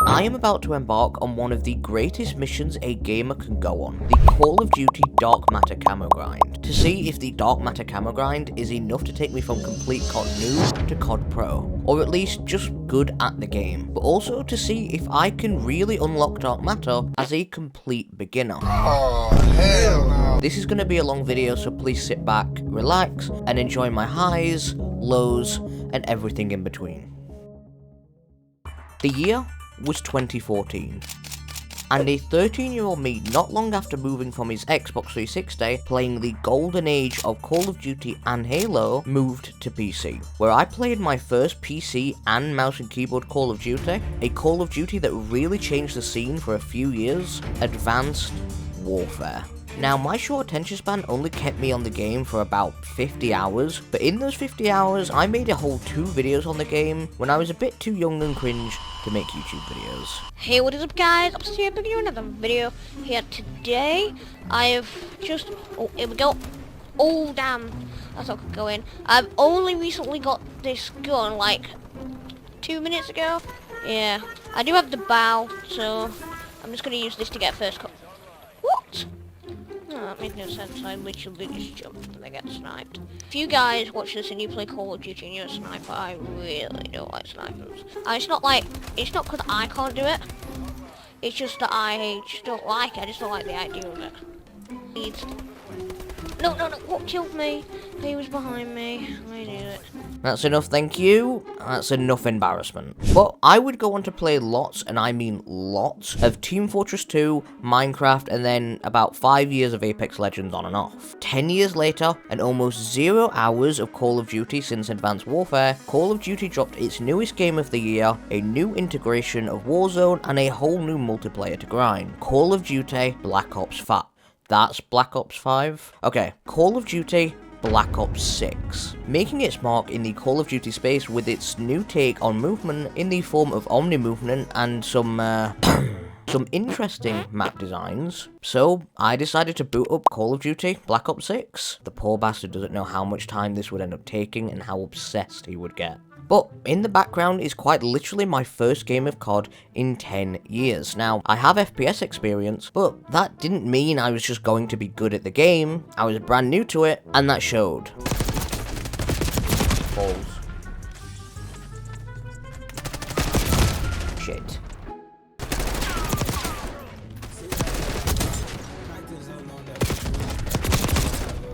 I am about to embark on one of the greatest missions a gamer can go on, the Call of Duty Dark Matter Camo Grind, to see if the Dark Matter Camo Grind is enough to take me from complete COD Noob to COD Pro, or at least just good at the game, but also to see if I can really unlock Dark Matter as a complete beginner. Oh, hell no. This is going to be a long video, so please sit back, relax, and enjoy my highs, lows, and everything in between. The year was 2014, and a 13-year-old me not long after moving from his Xbox 360, playing the golden age of Call of Duty and Halo, moved to PC, where I played my first PC and mouse and keyboard Call of Duty, a Call of Duty that really changed the scene for a few years, Advanced Warfare. Now, my short attention span only kept me on the game for about 50 hours, but in those 50 hours, I made a whole 2 videos on the game when I was a bit too young and cringe to make YouTube videos. Hey, what is up guys? I'm here bringing you another video here today. I've just, oh, here we go. Oh damn, that's not going. I've only recently got this gun like 2 minutes ago. Yeah, I do have the bow, so I'm just gonna use this to get first cut. What? Oh, that made no sense. I literally just jumped and I get sniped. If you guys watch this and you play Call of Duty and you're a sniper, I really don't like snipers. It's not because I can't do it. It's just that I just don't like it. I just don't like the idea of it. No, what killed me? He was behind me. I knew it. That's enough, thank you. That's enough embarrassment. But I would go on to play lots, and I mean lots, of Team Fortress 2, Minecraft, and then about 5 years of Apex Legends on and off. 10 years later, and almost 0 hours of Call of Duty since Advanced Warfare, Call of Duty dropped its newest game of the year, a new integration of Warzone, and a whole new multiplayer to grind. Call of Duty Black Ops 5. That's Black Ops 5? Okay, Call of Duty Black Ops 6, making its mark in the Call of Duty space with its new take on movement in the form of omni-movement and some interesting map designs. So I decided to boot up Call of Duty Black Ops 6. The poor bastard doesn't know how much time this would end up taking and how obsessed he would get. But in the background is quite literally my first game of COD in 10 years. Now, I have FPS experience, but that didn't mean I was just going to be good at the game. I was brand new to it, and that showed. Balls. Shit.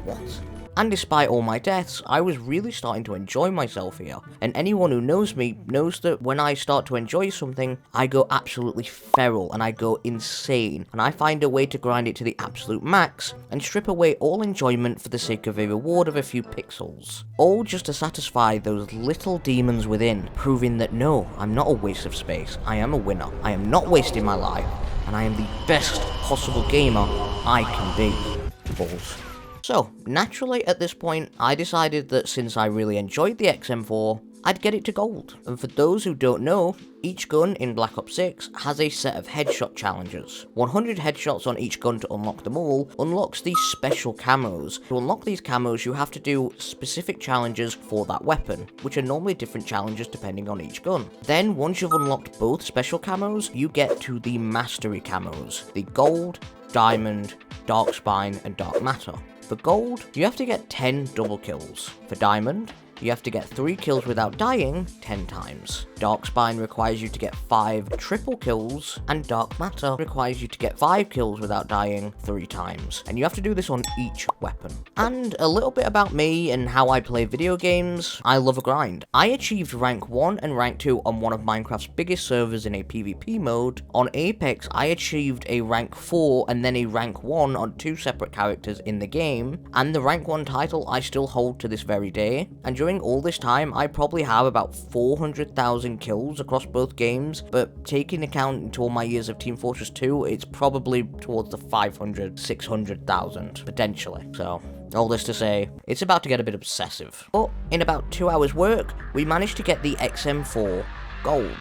What? And despite all my deaths, I was really starting to enjoy myself here. And anyone who knows me knows that when I start to enjoy something, I go absolutely feral and I go insane. And I find a way to grind it to the absolute max and strip away all enjoyment for the sake of a reward of a few pixels. All just to satisfy those little demons within, proving that no, I'm not a waste of space. I am a winner. I am not wasting my life. And I am the best possible gamer I can be. Balls. So, naturally at this point, I decided that since I really enjoyed the XM4, I'd get it to gold. And for those who don't know, each gun in Black Ops 6 has a set of headshot challenges. 100 headshots on each gun to unlock them all unlocks these special camos. To unlock these camos, you have to do specific challenges for that weapon, which are normally different challenges depending on each gun. Then, once you've unlocked both special camos, you get to the mastery camos, the gold, diamond, dark spine, and dark matter. For gold, you have to get 10 double kills. For diamond, you have to get 3 kills without dying 10 times. Dark Spine requires you to get 5 triple kills, and Dark Matter requires you to get 5 kills without dying 3 times. And you have to do this on each weapon. And a little bit about me and how I play video games. I love a grind. I achieved rank 1 and rank 2 on one of Minecraft's biggest servers in a PvP mode. On Apex, I achieved a rank 4 and then a rank 1 on 2 separate characters in the game. And the rank 1 title I still hold to this very day. And during all this time, I probably have about 400,000 kills across both games, but taking account into all my years of Team Fortress 2, it's probably towards the 500, 600,000, potentially. So, all this to say, it's about to get a bit obsessive. But in about 2 hours work, we managed to get the XM4 gold.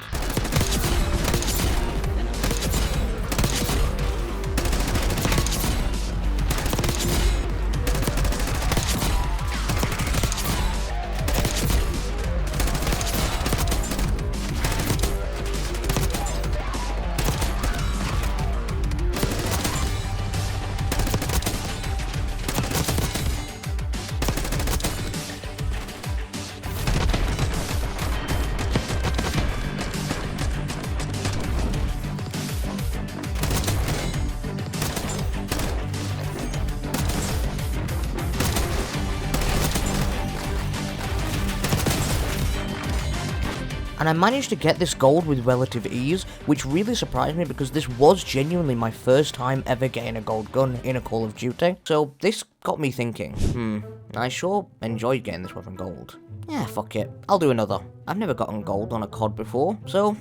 and I managed to get this gold with relative ease, which really surprised me because this was genuinely my first time ever getting a gold gun in a Call of Duty. So this got me thinking, I sure enjoyed getting this one from gold. Yeah, fuck it, I'll do another. I've never gotten gold on a COD before, so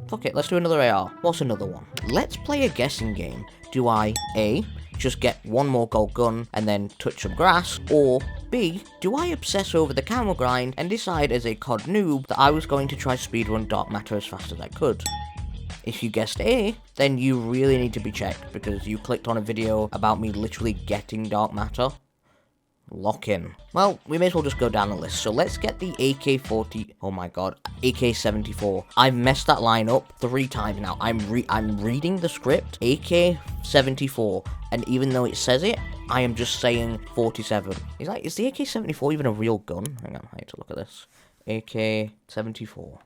fuck it, let's do another AR. What's another one? Let's play a guessing game. Do I, A, just get one more gold gun and then touch some grass, or B, do I obsess over the camo grind and decide as a COD noob that I was going to try speedrun Dark Matter as fast as I could? If you guessed A, then you really need to be checked because you clicked on a video about me literally getting Dark Matter. Lock in. Well, we may as well just go down the list. So let's get the AK-40, oh my god, AK-74. I've messed that line up 3 times now. I'm reading the script, AK-74, and even though it says it, I am just saying 47. Is the AK-74 even a real gun? Hang on, I need to look at this. AK-74.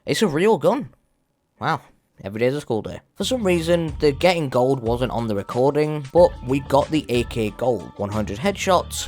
It's a real gun. Wow. Every day's a school day. For some reason, the getting gold wasn't on the recording, but we got the AK gold. 100 headshots.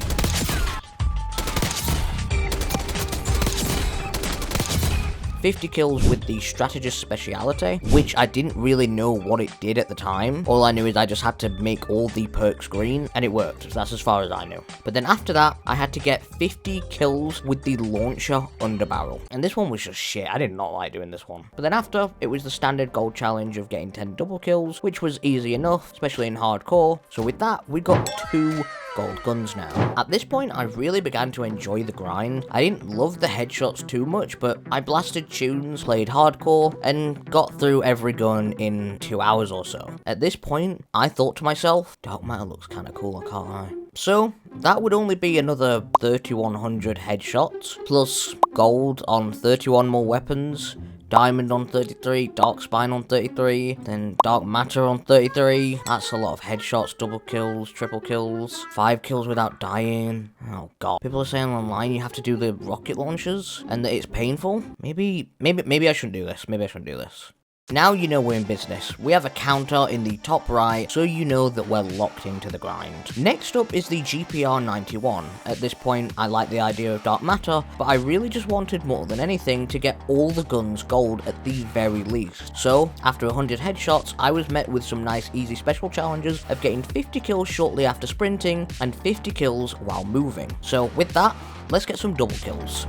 50 kills with the strategist speciality, which I didn't really know what it did at the time. All I knew is I just had to make all the perks green, and it worked. That's as far as I knew. But then after that, I had to get 50 kills with the launcher under barrel. And this one was just shit. I did not like doing this one. But then after, it was the standard gold challenge of getting 10 double kills, which was easy enough, especially in hardcore. So with that, we got 2 gold guns now. At this point, I really began to enjoy the grind. I didn't love the headshots too much, but I blasted tunes, played hardcore, and got through every gun in 2 hours or so. At this point, I thought to myself, Dark Matter looks kinda cool, I can't lie. So, that would only be another 3100 headshots, plus gold on 31 more weapons, diamond on 33, dark spine on 33, then dark matter on 33. That's a lot of headshots, double kills, triple kills, 5 kills without dying. Oh god. People are saying online you have to do the rocket launchers and that it's painful. Maybe I shouldn't do this. Maybe I shouldn't do this. Now you know we're in business. We have a counter in the top right, so you know that we're locked into the grind. Next up is the GPR-91. At this point, I like the idea of Dark Matter, but I really just wanted more than anything to get all the guns gold at the very least. So, after 100 headshots, I was met with some nice easy special challenges of getting 50 kills shortly after sprinting, and 50 kills while moving. So with that, let's get some double kills.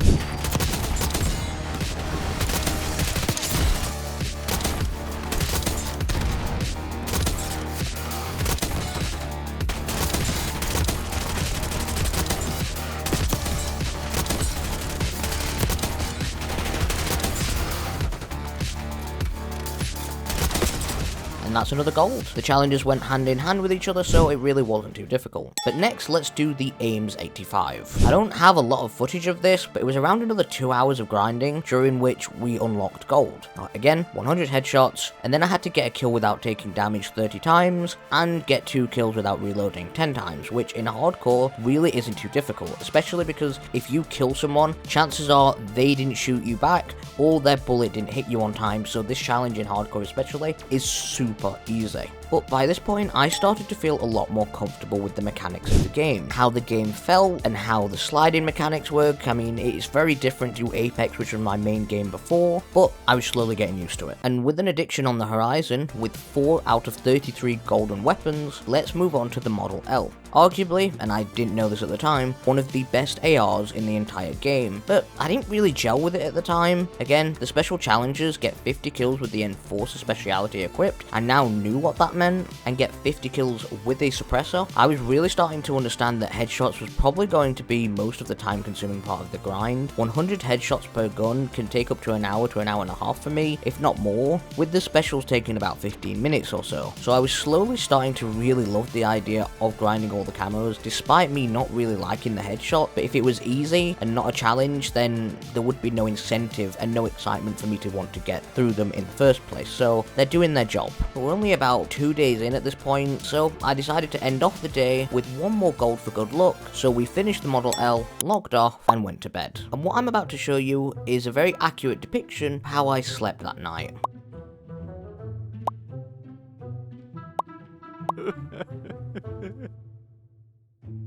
And that's another gold. The challenges went hand in hand with each other, so it really wasn't too difficult. But next, let's do the Ames 85. I don't have a lot of footage of this, but it was around another 2 hours of grinding, during which we unlocked gold. Again, 100 headshots, and then I had to get a kill without taking damage 30 times, and get 2 kills without reloading 10 times, which in hardcore really isn't too difficult, especially because if you kill someone, chances are they didn't shoot you back, or their bullet didn't hit you on time, so this challenge in hardcore especially is super easy. But by this point, I started to feel a lot more comfortable with the mechanics of the game, how the game felt, and how the sliding mechanics work. I mean, it's very different to Apex, which was my main game before, but I was slowly getting used to it. And with an addiction on the horizon, with 4 out of 33 golden weapons, let's move on to the Model L. Arguably, and I didn't know this at the time, one of the best ARs in the entire game, but I didn't really gel with it at the time. Again, the special challenges get 50 kills with the Enforcer speciality equipped. I now knew what that meant, and get 50 kills with a suppressor. I was really starting to understand that headshots was probably going to be most of the time consuming part of the grind. 100 headshots per gun can take up to an hour and a half for me, if not more, with the specials taking about 15 minutes or so. So I was slowly starting to really love the idea of grinding all the camos, despite me not really liking the headshot. But if it was easy and not a challenge, then there would be no incentive and no excitement for me to want to get through them in the first place. So they're doing their job. We're only about 2 days in at this point, so I decided to end off the day with 1 more gold for good luck. So we finished the Model L, logged off, and went to bed. And what I'm about to show you is a very accurate depiction of how I slept that night.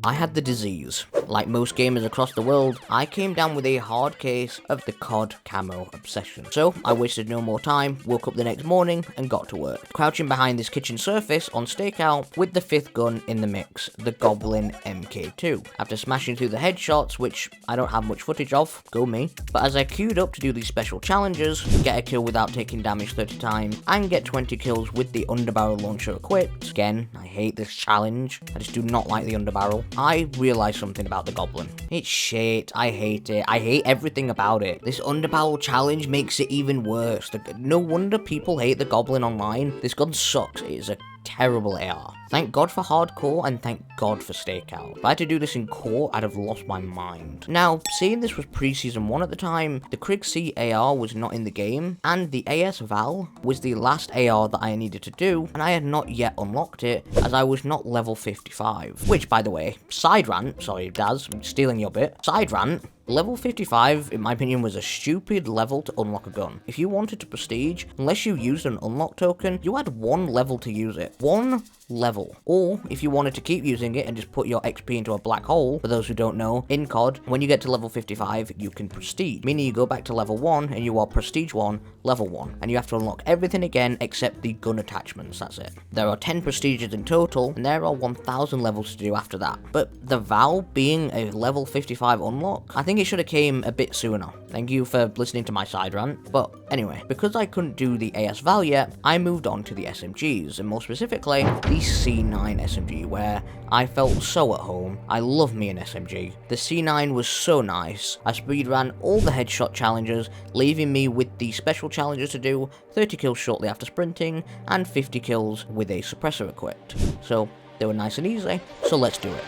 I had the disease. Like most gamers across the world, I came down with a hard case of the COD camo obsession. So I wasted no more time, woke up the next morning and got to work. Crouching behind this kitchen surface on stakeout with the 5th gun in the mix, the Goblin MK2. After smashing through the headshots, which I don't have much footage of, go me, but as I queued up to do these special challenges, get a kill without taking damage 30 times, and get 20 kills with the underbarrel launcher equipped, again, I hate this challenge, I just do not like the underbarrel, I realised something about the Goblin. It's shit, I hate it, I hate everything about it. This underbarrel challenge makes it even worse. No wonder people hate the Goblin online. This gun sucks, it is a terrible AR. Thank God for hardcore and thank God for stakeout. If I had to do this in core, I'd have lost my mind. Now, seeing this was pre-season 1 at the time, the Krig C AR was not in the game, and the AS Val was the last AR that I needed to do, and I had not yet unlocked it, as I was not level 55. Which, by the way, side rant, sorry Daz, I'm stealing your bit, side rant, level 55, in my opinion, was a stupid level to unlock a gun. If you wanted to prestige, unless you used an unlock token, you had 1 level to use it. 1 level. Or, if you wanted to keep using it and just put your XP into a black hole, for those who don't know, in COD, when you get to level 55, you can prestige. Meaning you go back to level 1, and you are prestige 1, level 1. And you have to unlock everything again, except the gun attachments, that's it. There are 10 prestiges in total, and there are 1,000 levels to do after that. But the Val being a level 55 unlock, I think it should have came a bit sooner. Thank you for listening to my side rant. But anyway, because I couldn't do the AS Val yet, I moved on to the SMGs, and more specifically, the C9 SMG, where I felt so at home. I love me an SMG. The C9 was so nice. I speedran all the headshot challenges, leaving me with the special challenges to do, 30 kills shortly after sprinting, and 50 kills with a suppressor equipped. So, they were nice and easy, so let's do it.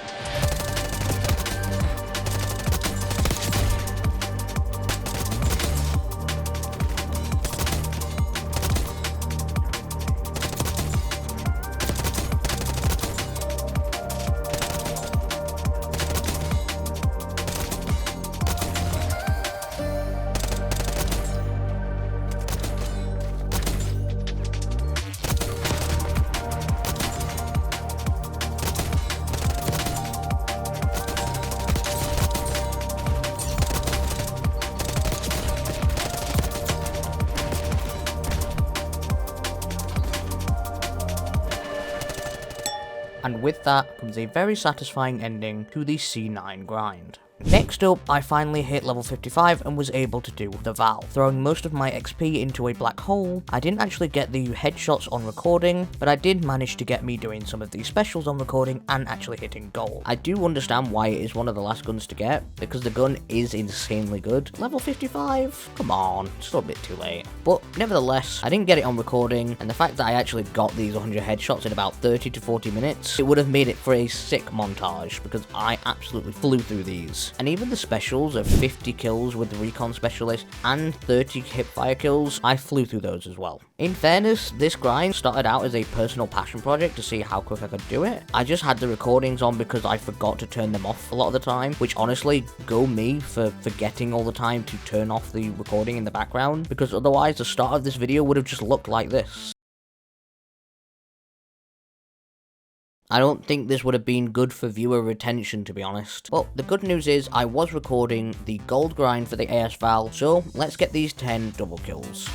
And with that comes a very satisfying ending to the C9 grind. Next up, I finally hit level 55 and was able to do the Val. Throwing most of my XP into a black hole, I didn't actually get the headshots on recording, but I did manage to get me doing some of these specials on recording and actually hitting gold. I do understand why it is one of the last guns to get, because the gun is insanely good. Level 55? Come on, it's still a bit too late. But nevertheless, I didn't get it on recording, and the fact that I actually got these 100 headshots in about 30 to 40 minutes, it would have made it for a sick montage, because I absolutely flew through these. And even the specials of 50 kills with the recon specialist and 30 hipfire kills, I flew through those as well. In fairness, this grind started out as a personal passion project to see how quick I could do it. I just had the recordings on because I forgot to turn them off a lot of the time, which honestly, go me for forgetting all the time to turn off the recording in the background, because otherwise the start of this video would have just looked like this. I don't think this would have been good for viewer retention, to be honest. But the good news is I was recording the gold grind for the AS Val, so let's get these 10 double kills.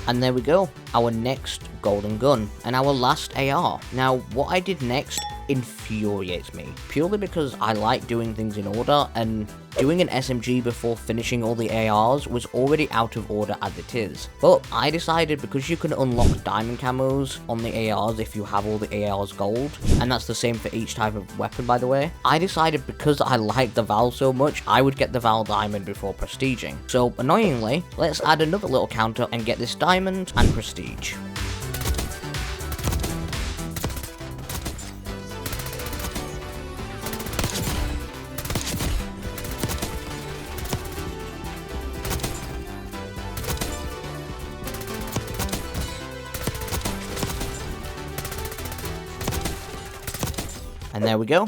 And there we go, our next golden gun, and our last AR. Now, what I did next infuriates me, purely because I like doing things in order, and doing an SMG before finishing all the ARs was already out of order as it is. But I decided, because you can unlock diamond camos on the ARs if you have all the ARs gold, and that's the same for each type of weapon, by the way, I decided because I liked the Val so much, I would get the Val diamond before prestiging. So annoyingly, let's add another little counter and get this diamond and prestige. And there we go.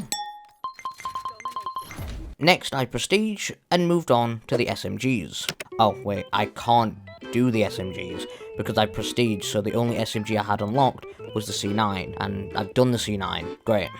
Next, I prestige and moved on to the SMGs. Oh, wait, I can't do the SMGs because I prestige, so the only SMG I had unlocked was the C9, and I've done the C9. Great.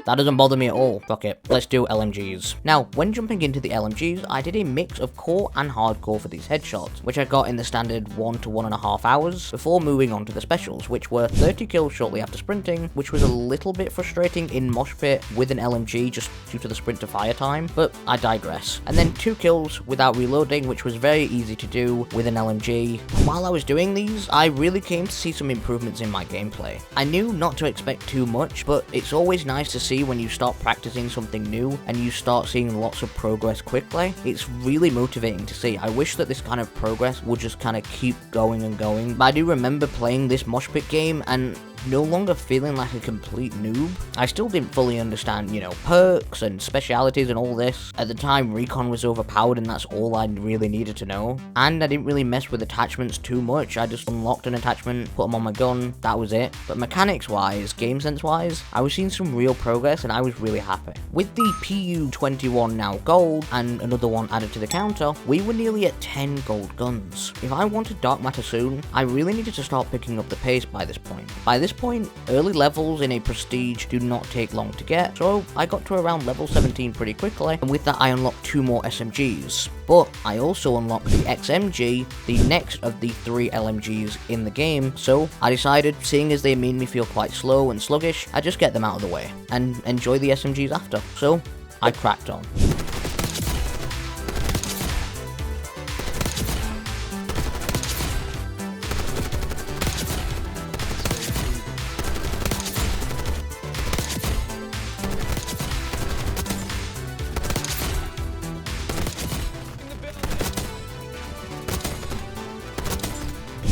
That doesn't bother me at all. Fuck it. Let's do LMGs. Now, when jumping into the LMGs, I did a mix of core and hardcore for these headshots, which I got in the standard 1 to 1.5 hours, before moving on to the specials, which were 30 kills shortly after sprinting, which was a little bit frustrating in Mosh Pit with an LMG just due to the sprint to fire time, but I digress. And then 2 kills without reloading, which was very easy to do with an LMG. And while I was doing these, I really came to see some improvements in my gameplay. I knew not to expect too much, but it's always nice to see when you start practicing something new and you start seeing lots of progress quickly. It's really motivating to see. I wish that this kind of progress would just kind of keep going and going, but I do remember playing this Mosh Pit game and no longer feeling like a complete noob. I still didn't fully understand, you know, perks and specialities and all this. At the time, recon was overpowered and that's all I really needed to know. And I didn't really mess with attachments too much. I just unlocked an attachment, put them on my gun, that was it. But mechanics-wise, game sense-wise, I was seeing some real progress and I was really happy. With the PU-21 now gold and another one added to the counter, we were nearly at 10 gold guns. If I wanted dark matter soon, I really needed to start picking up the pace by this point. By this point, early levels in a prestige do not take long to get, so I got to around level 17 pretty quickly, and with that I unlocked 2 more SMGs. But I also unlocked the XMG, the next of the 3 LMGs in the game, so I decided, seeing as they made me feel quite slow and sluggish, I'd just get them out of the way, and enjoy the SMGs after. So, I cracked on.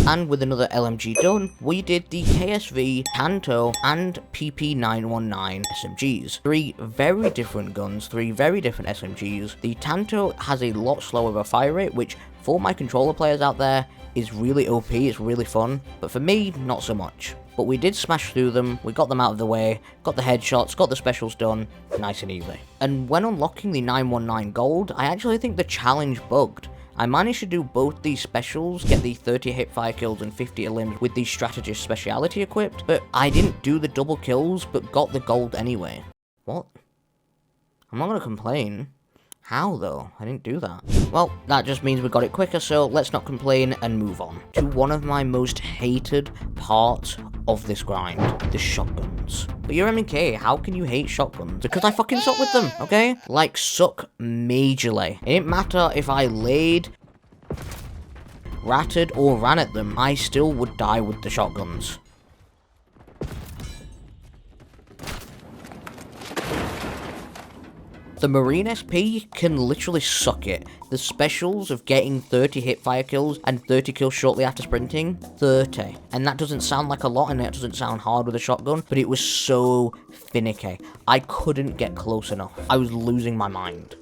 And with another LMG done, we did the KSV, Tanto, and PP919 SMGs. 3 very different guns, 3 very different SMGs. The Tanto has a lot slower of a fire rate, which for my controller players out there is really OP, it's really fun, but for me, not so much. But we did smash through them, we got them out of the way, got the headshots, got the specials done, nice and easy. And when unlocking the 919 gold, I actually think the challenge bugged. I managed to do both these specials, get the 30 hip fire kills and 50 elims with the strategist speciality equipped, but I didn't do the double kills, but got the gold anyway. What? I'm not gonna complain. How though? I didn't do that. Well, that just means we got it quicker, so let's not complain and move on to one of my most hated parts of this grind, the shotguns. But you're MK, how can you hate shotguns? Because I fucking suck with them, okay? Like, suck majorly. It didn't matter if I laid, ratted, or ran at them, I still would die with the shotguns. The Marine SP can literally suck it. The specials of getting 30 hipfire kills and 30 kills shortly after sprinting, 30. And that doesn't sound like a lot and that doesn't sound hard with a shotgun, but it was so finicky. I couldn't get close enough. I was losing my mind.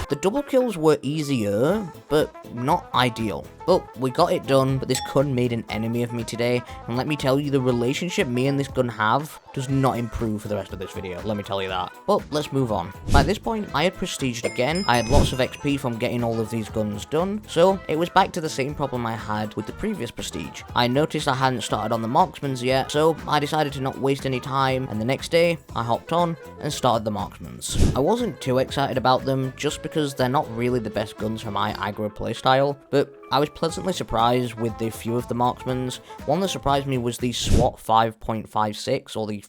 The double kills were easier, but not ideal. But we got it done, but this gun made an enemy of me today, and let me tell you, the relationship me and this gun have does not improve for the rest of this video, let me tell you that. But let's move on. By this point, I had prestiged again, I had lots of XP from getting all of these guns done, so it was back to the same problem I had with the previous prestige. I noticed I hadn't started on the marksmans yet, so I decided to not waste any time, and the next day, I hopped on and started the marksmans. I wasn't too excited about them, just because they're not really the best guns for my aggro playstyle, but I was pleasantly surprised with a few of the marksmans. One that surprised me was the SWAT 5.56, or the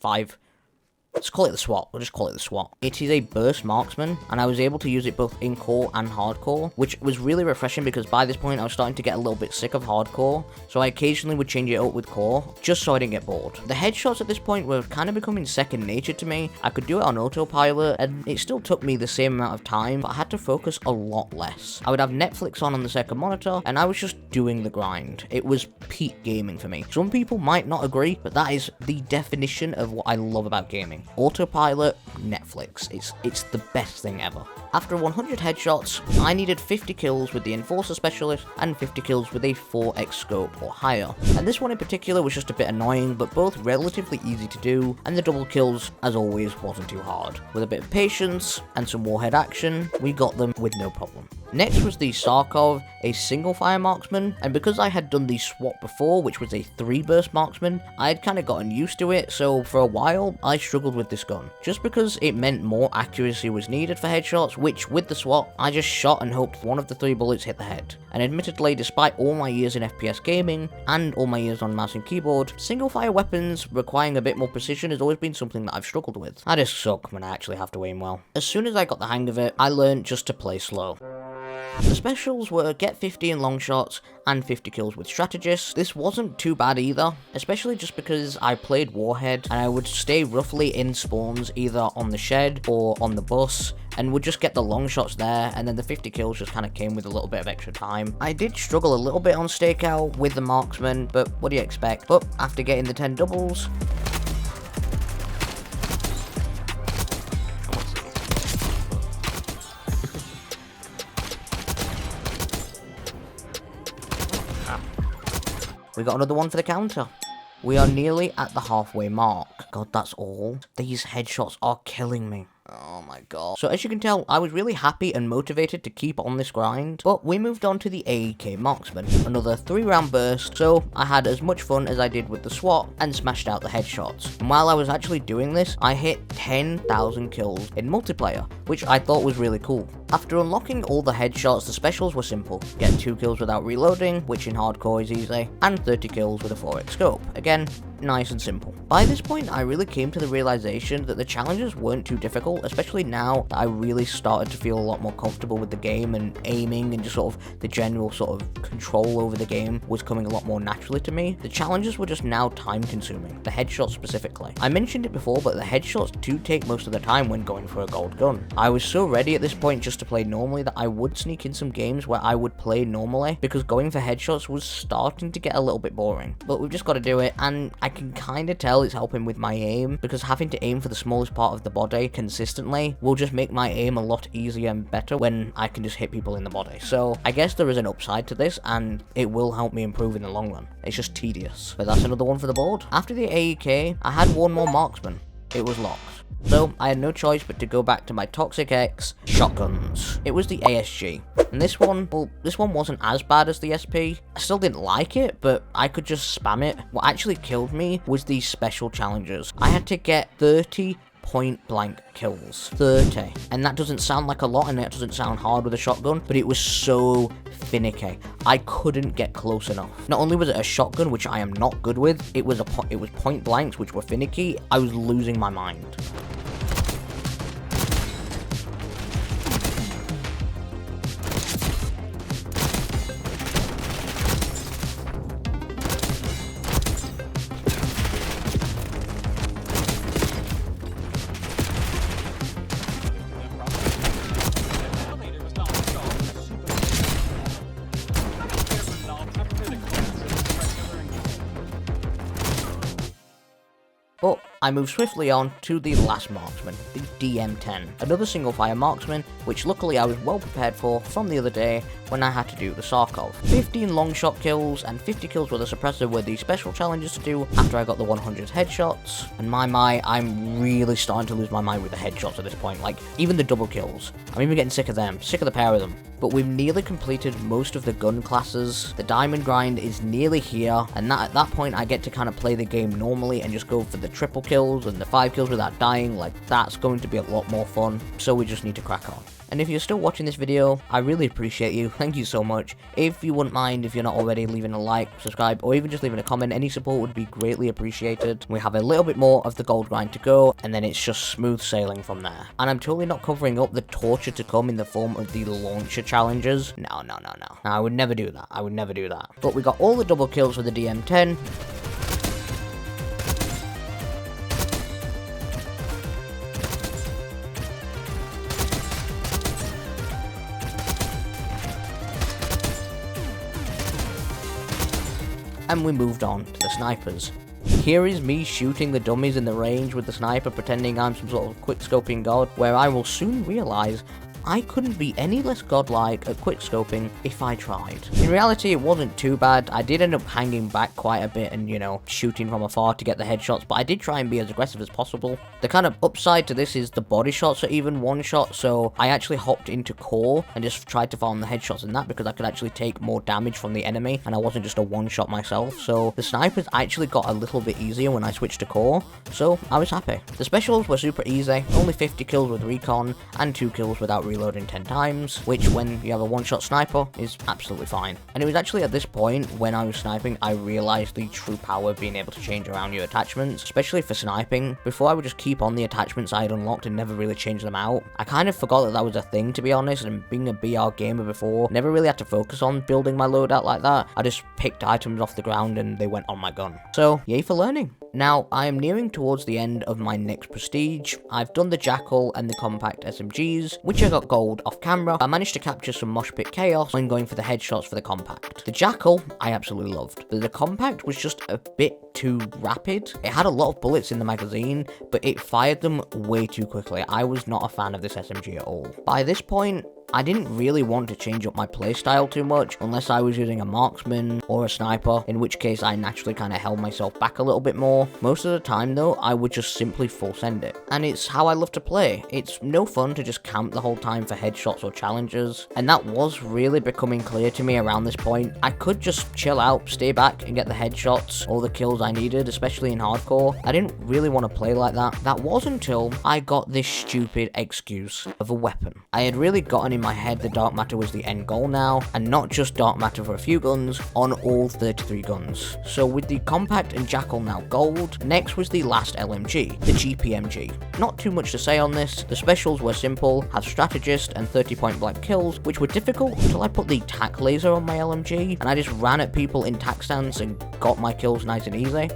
Let's call it the SWAT. We'll just call it the SWAT. It is a burst marksman, and I was able to use it both in core and hardcore, which was really refreshing because by this point I was starting to get a little bit sick of hardcore, so I occasionally would change it up with core, just so I didn't get bored. The headshots at this point were kind of becoming second nature to me. I could do it on autopilot, and it still took me the same amount of time, but I had to focus a lot less. I would have Netflix on the second monitor, and I was just doing the grind. It was peak gaming for me. Some people might not agree, but that is the definition of what I love about gaming. Autopilot, Netflix. It's the best thing ever. After 100 headshots, I needed 50 kills with the Enforcer Specialist and 50 kills with a 4x scope or higher. And this one in particular was just a bit annoying, but both relatively easy to do, and the double kills, as always, wasn't too hard. With a bit of patience and some warhead action, we got them with no problem. Next was the Sarkov, a single fire marksman, and because I had done the SWAT before, which was a 3-burst marksman, I had kind of gotten used to it, so for a while, I struggled with this gun. Just because it meant more accuracy was needed for headshots, which with the SWAT, I just shot and hoped one of the 3 bullets hit the head. And admittedly, despite all my years in FPS gaming, and all my years on mouse and keyboard, single fire weapons requiring a bit more precision has always been something that I've struggled with. I just suck when I actually have to aim well. As soon as I got the hang of it, I learned just to play slow. The specials were get 50 in long shots and 50 kills with strategists. This wasn't too bad either, especially just because I played Warhead and I would stay roughly in spawns either on the shed or on the bus and would just get the long shots there, and then the 50 kills just kind of came with a little bit of extra time. I did struggle a little bit on stakeout with the marksman, but what do you expect? But after getting the 10 doubles, we got another one for the counter. We are nearly at the halfway mark. God, that's all. These headshots are killing me. Oh my god. So as you can tell, I was really happy and motivated to keep on this grind, but we moved on to the AEK Marksman, another 3-round burst, so I had as much fun as I did with the SWAT and smashed out the headshots. And while I was actually doing this, I hit 10,000 kills in multiplayer, which I thought was really cool. After unlocking all the headshots, the specials were simple. Get 2 kills without reloading, which in hardcore is easy, and 30 kills with a 4x scope. Again, nice and simple. By this point, I really came to the realization that the challenges weren't too difficult, especially now that I really started to feel a lot more comfortable with the game, and aiming and just sort of the general sort of control over the game was coming a lot more naturally to me. The challenges were just now time consuming, the headshots specifically. I mentioned it before, but the headshots do take most of the time when going for a gold gun. I was so ready at this point just to play normally that I would sneak in some games where I would play normally, because going for headshots was starting to get a little bit boring. But we've just got to do it, and I can kind of tell it's helping with my aim, because having to aim for the smallest part of the body consistently will just make my aim a lot easier and better when I can just hit people in the body. So I guess there is an upside to this, and it will help me improve in the long run. It's just tedious. But that's another one for the board. After the AEK, I had one more marksman. It was locked. So I had no choice but to go back to my Toxic X shotguns. It was the ASG. And this one, well, this one wasn't as bad as the SP. I still didn't like it, but I could just spam it. What actually killed me was these special challenges. I had to get 30 point blank kills. 30. And that doesn't sound like a lot, and that doesn't sound hard with a shotgun, but it was so finicky. I couldn't get close enough. Not only was it a shotgun, which I am not good with, it was point blanks, which were finicky. I was losing my mind. But I moved swiftly on to the last marksman, the DM10, another single fire marksman, which luckily I was well prepared for from the other day when I had to do the Sarkov. 15 long shot kills and 50 kills with a suppressor were the special challenges to do after I got the 100 headshots, and I'm really starting to lose my mind with the headshots at this point, like even the double kills. I'm even getting sick of them, sick of the pair of them. But we've nearly completed most of the gun classes, the diamond grind is nearly here, and at that point I get to kind of play the game normally and just go for the triple kills and the 5 kills without dying. Like, that's going to be a lot more fun, so we just need to crack on. And if you're still watching this video, I really appreciate you. Thank you so much. If you wouldn't mind, if you're not already, leaving a like, subscribe, or even just leaving a comment, any support would be greatly appreciated. We have a little bit more of the gold grind to go, and then it's just smooth sailing from there. And I'm totally not covering up the torture to come in the form of the launcher challenges. No. I would never do that. I would never do that. But we got all the double kills for the DM10. And we moved on to the snipers. Here is me shooting the dummies in the range with the sniper, pretending I'm some sort of quickscoping god, where I will soon realize I couldn't be any less godlike at quickscoping if I tried. In reality, it wasn't too bad. I did end up hanging back quite a bit and, you know, shooting from afar to get the headshots, but I did try and be as aggressive as possible. The kind of upside to this is the body shots are even one shot, so I actually hopped into core and just tried to farm the headshots in that because I could actually take more damage from the enemy, and I wasn't just a one shot myself. So the snipers actually got a little bit easier when I switched to core, so I was happy. The specials were super easy, only 50 kills with recon and 2 kills without reloading 10 times, which when you have a one-shot sniper is absolutely fine. And it was actually at this point when I was sniping I realized the true power of being able to change around your attachments, especially for sniping. Before I would just keep on the attachments I had unlocked and never really change them out. I kind of forgot that that was a thing, to be honest, and being a BR gamer before, never really had to focus on building my loadout like that. I just picked items off the ground and they went on my gun. So yay for learning. Now, I am nearing towards the end of my next prestige. I've done the Jackal and the compact SMGs, which I got gold off camera. I managed to capture some mosh pit chaos when going for the headshots for the compact. The Jackal, I absolutely loved, but the compact was just a bit too rapid. It had a lot of bullets in the magazine, but it fired them way too quickly. I was not a fan of this SMG at all. By this point, I didn't really want to change up my playstyle too much, unless I was using a marksman or a sniper, in which case I naturally kind of held myself back a little bit more. Most of the time though, I would just simply full send it. And it's how I love to play. It's no fun to just camp the whole time for headshots or challenges, and that was really becoming clear to me around this point. I could just chill out, stay back, and get the headshots or the kills I needed, especially in hardcore. I didn't really want to play like that. That was until I got this stupid excuse of a weapon. I had really gotten in my head the dark matter was the end goal now, and not just dark matter for a few guns, on all 33 guns. So with the compact and Jackal now gold, next was the last LMG, the GPMG. Not too much to say on this. The specials were simple, have strategist and 30 point blank kills, which were difficult until I put the tac laser on my LMG, and I just ran at people in tac stance and got my kills nice and easy.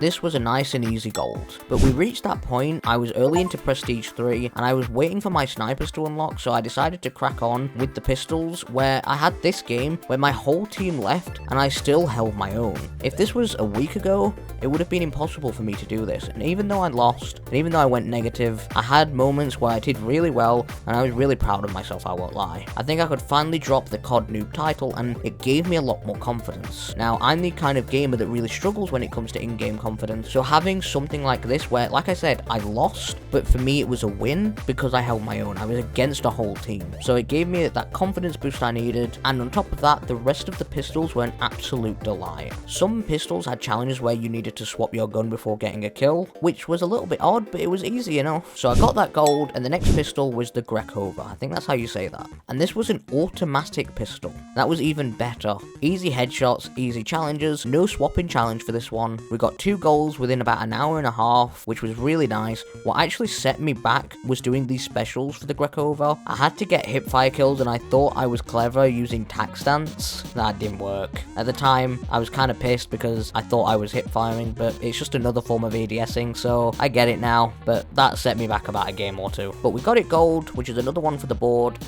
This was a nice and easy gold, but we reached that point. I was early into Prestige 3, and I was waiting for my snipers to unlock, so I decided to crack on with the pistols, where I had this game where my whole team left, and I still held my own. If this was a week ago, it would have been impossible for me to do this, and even though I lost, and even though I went negative, I had moments where I did really well, and I was really proud of myself, I won't lie. I think I could finally drop the COD Noob title, and it gave me a lot more confidence. Now, I'm the kind of gamer that really struggles when it comes to in-game confidence, so having something like this where, like I said, I lost, but for me it was a win because I held my own. I was against a whole team, so it gave me that confidence boost I needed, and on top of that, the rest of the pistols were an absolute delight. Some pistols had challenges where you needed to swap your gun before getting a kill, which was a little bit odd, but it was easy enough. So I got that gold, and the next pistol was the Grekova. I think that's how you say that. And this was an automatic pistol. That was even better. Easy headshots, easy challenges, no swapping challenge for this one. We got 2 goals within about an hour and a half, which was really nice. What actually set me back was doing these specials for the Grekova. I had to get hipfire kills, and I thought I was clever using tac stance. That didn't work. At the time, I was kind of pissed because I thought I was hip firing, but it's just another form of ADSing, so I get it now, but that set me back about a game or two. But we got it gold, which is another one for the board.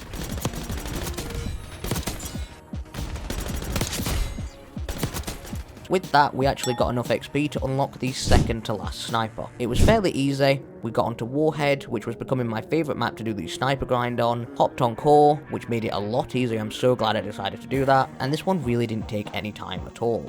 With that, we actually got enough XP to unlock the second to last sniper. It was fairly easy. We got onto Warhead, which was becoming my favourite map to do the sniper grind on, hopped on Core, which made it a lot easier. I'm so glad I decided to do that, and this one really didn't take any time at all.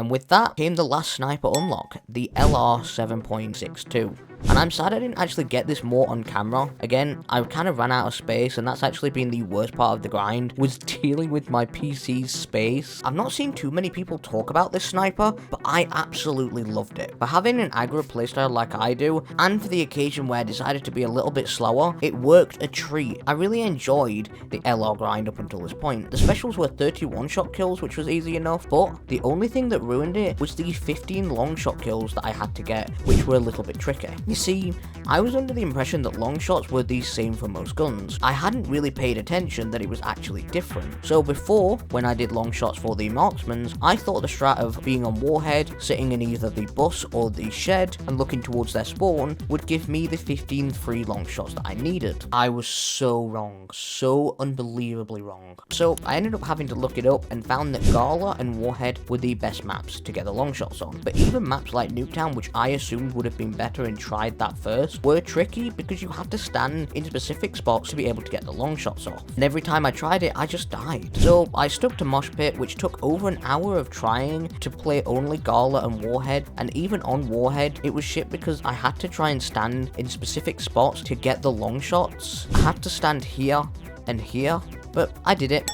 And with that came the last sniper unlock, the LR 7.62. And I'm sad I didn't actually get this more on camera. Again, I kind of ran out of space, and that's actually been the worst part of the grind, was dealing with my PC's space. I've not seen too many people talk about this sniper, but I absolutely loved it. For having an aggro playstyle like I do, and for the occasion where I decided to be a little bit slower, it worked a treat. I really enjoyed the LR grind up until this point. The specials were 31 shot kills, which was easy enough, but the only thing that ruined it was the 15 long shot kills that I had to get, which were a little bit tricky. You see, I was under the impression that long shots were the same for most guns. I hadn't really paid attention that it was actually different. So before, when I did long shots for the marksmans, I thought the strat of being on Warhead, sitting in either the bus or the shed, and looking towards their spawn would give me the 15 free long shots that I needed. I was so wrong. So unbelievably wrong. So I ended up having to look it up and found that Gala and Warhead were the best maps to get the long shots on. But even maps like Nuketown, which I assumed would have been better and tried that first, were tricky because you have to stand in specific spots to be able to get the long shots off. And every time I tried it, I just died. So I stuck to Mosh Pit, which took over an hour of trying to play only Gala and Warhead, and even on Warhead, it was shit because I had to try and stand in specific spots to get the long shots. I had to stand here and here, but I did it.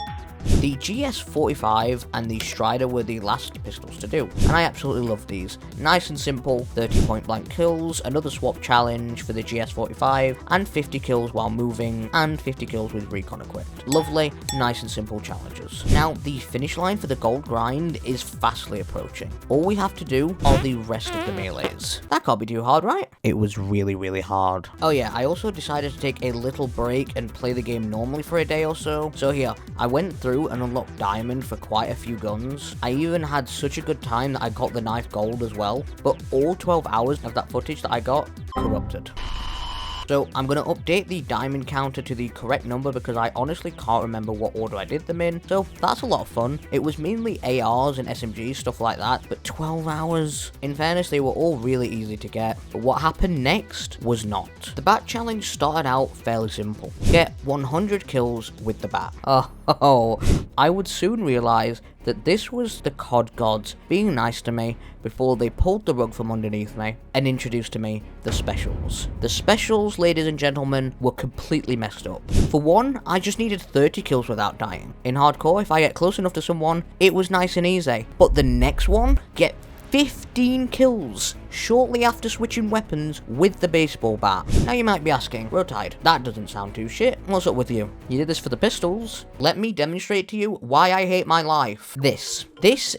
The GS45 and the Strider were the last pistols to do, and I absolutely love these. Nice and simple, 30 point blank kills, another swap challenge for the GS45, and 50 kills while moving, and 50 kills with recon equipped. Lovely, nice and simple challenges. Now, the finish line for the gold grind is fastly approaching. All we have to do are the rest of the melees. That can't be too hard, right? It was really, really hard. Oh yeah, I also decided to take a little break and play the game normally for a day or so. So here, I went through and unlocked diamond for quite a few guns. I even had such a good time that I got the knife gold as well, but all 12 hours of that footage that I got, corrupted. So I'm going to update the diamond counter to the correct number because I honestly can't remember what order I did them in. So that's a lot of fun. It was mainly ARs and SMGs, stuff like that, but 12 hours. In fairness, they were all really easy to get, but what happened next was not. The bat challenge started out fairly simple. Get 100 kills with the bat. Oh, I would soon realize that this was the COD gods being nice to me before they pulled the rug from underneath me and introduced to me the specials. The specials, ladies and gentlemen, were completely messed up. For one, I just needed 30 kills without dying. In hardcore, if I get close enough to someone, it was nice and easy. But the next one, get 15 kills shortly after switching weapons with the baseball bat. Now you might be asking, rowtide, that doesn't sound too shit. What's up with you? You did this for the pistols? Let me demonstrate to you why I hate my life. This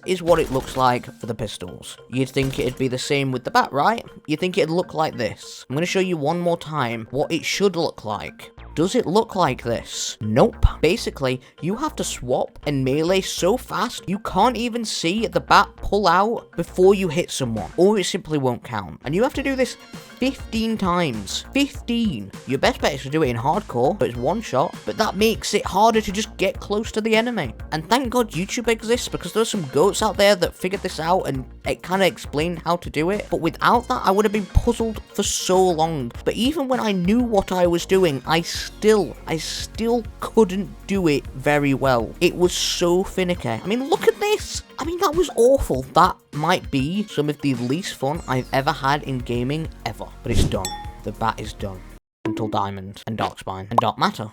is what it looks like for the pistols. You'd think it'd be the same with the bat, right? You'd think it'd look like this. I'm going to show you one more time what it should look like. Does it look like this? Nope. Basically, you have to swap and melee so fast, you can't even see the bat pull out before you hit someone, or it simply won't count. And you have to do this 15 times. 15. Your best bet is to do it in hardcore, but it's one shot, but that makes it harder to just get close to the enemy. And thank God YouTube exists, because there's some goats out there that figured this out and it kind of explained how to do it. But without that, I would have been puzzled for so long. But even when I knew what I was doing, I still couldn't do it very well. It was so finicky. I mean, look at this. I mean, that was awful. That might be some of the least fun I've ever had in gaming ever. But it's done. The bat is done. Until Diamond and Darkspine and Dark Matter.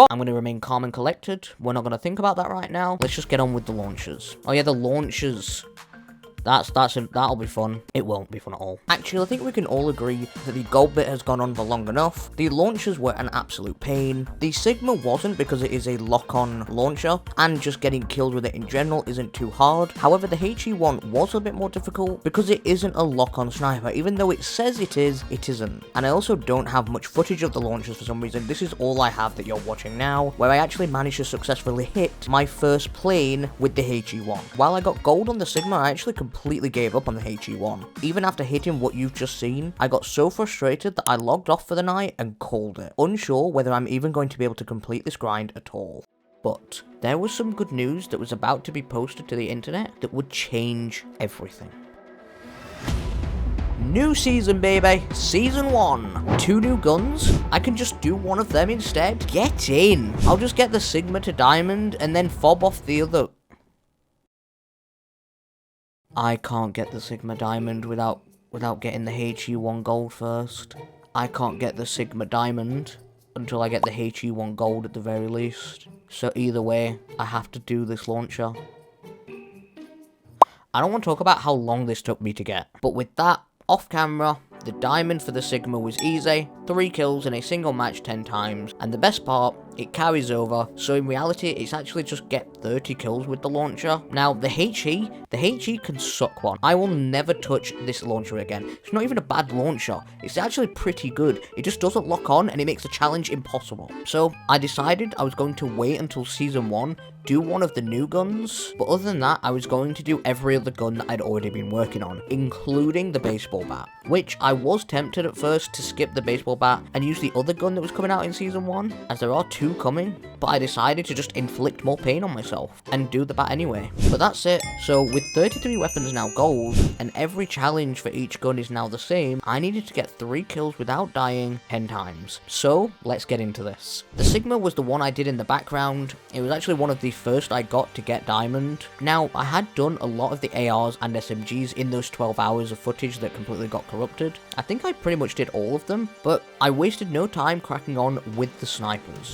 I'm going to remain calm and collected. We're not going to think about that right now. Let's just get on with the launchers. Oh yeah, the launchers. That'll be fun. It won't be fun at all. Actually, I think we can all agree that the gold bit has gone on for long enough. The launchers were an absolute pain. The Sigma wasn't, because it is a lock-on launcher, and just getting killed with it in general isn't too hard. However, the HE1 was a bit more difficult because it isn't a lock-on sniper. Even though it says it is, it isn't. And I also don't have much footage of the launchers for some reason. This is all I have that you're watching now, where I actually managed to successfully hit my first plane with the HE1. While I got gold on the Sigma, I actually completely gave up on the HE1. Even after hitting what you've just seen, I got so frustrated that I logged off for the night and called it, unsure whether I'm even going to be able to complete this grind at all. But there was some good news that was about to be posted to the internet that would change everything. New season, baby. Season 1. 2 new guns. I can just do one of them instead. Get in. I'll just get the Sigma to Diamond and then fob off the other. I can't get the Sigma Diamond without getting the HE1 Gold first. I can't get the Sigma Diamond until I get the HE1 Gold at the very least. So either way, I have to do this launcher. I don't want to talk about how long this took me to get, but with that, off camera, the diamond for the Sigma was easy, 3 kills in a single match 10 times, and the best part, it carries over, so in reality, it's actually just get 30 kills with the launcher. Now, the HE can suck one. I will never touch this launcher again. It's not even a bad launcher. It's actually pretty good. It just doesn't lock on, and it makes the challenge impossible. So, I decided I was going to wait until Season 1, do one of the new guns, but other than that, I was going to do every other gun that I'd already been working on, including the baseball bat, which I was tempted at first to skip the baseball bat and use the other gun that was coming out in Season 1, as there are 2 coming, but I decided to just inflict more pain on myself and do the bat anyway. But that's it. So with 33 weapons now gold, and every challenge for each gun is now the same, I needed to get 3 kills without dying 10 times. So let's get into this. The Sigma was the one I did in the background. It was actually one of the first I got to get diamond. Now, I had done a lot of the ARs and SMGs in those 12 hours of footage that completely got corrupted. I think I pretty much did all of them, but I wasted no time cracking on with the snipers.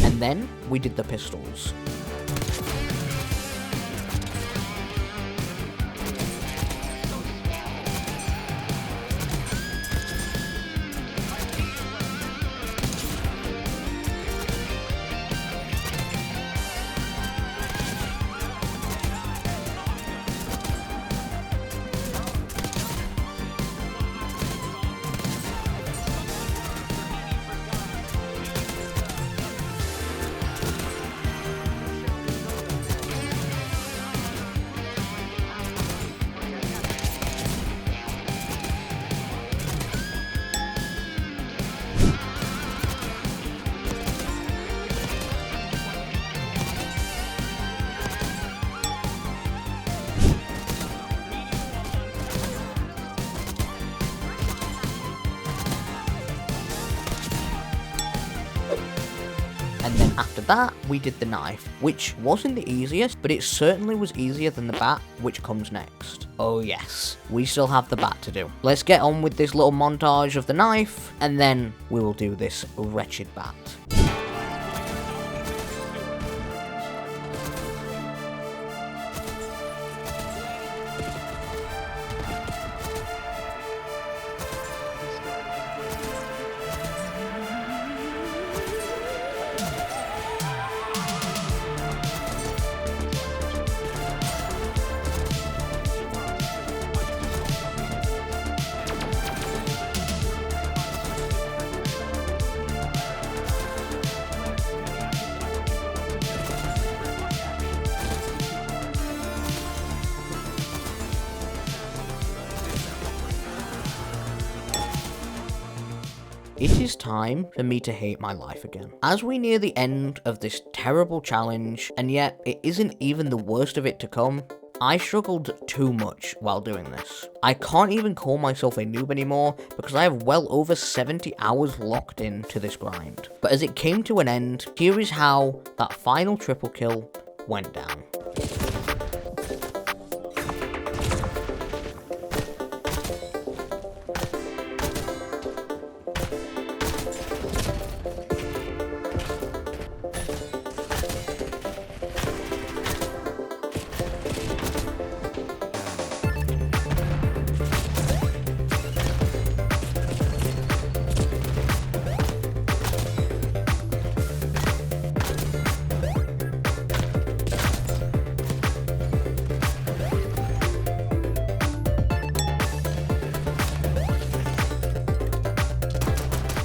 And then we did the pistols. And then after that, we did the knife, which wasn't the easiest, but it certainly was easier than the bat, which comes next. Oh yes, we still have the bat to do. Let's get on with this little montage of the knife, and then we will do this wretched bat. It is time for me to hate my life again. As we near the end of this terrible challenge, and yet it isn't even the worst of it to come, I struggled too much while doing this. I can't even call myself a noob anymore because I have well over 70 hours locked into this grind. But as it came to an end, here is how that final triple kill went down.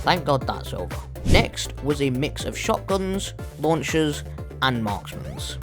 Thank God that's over. Next was a mix of shotguns, launchers, and marksmans.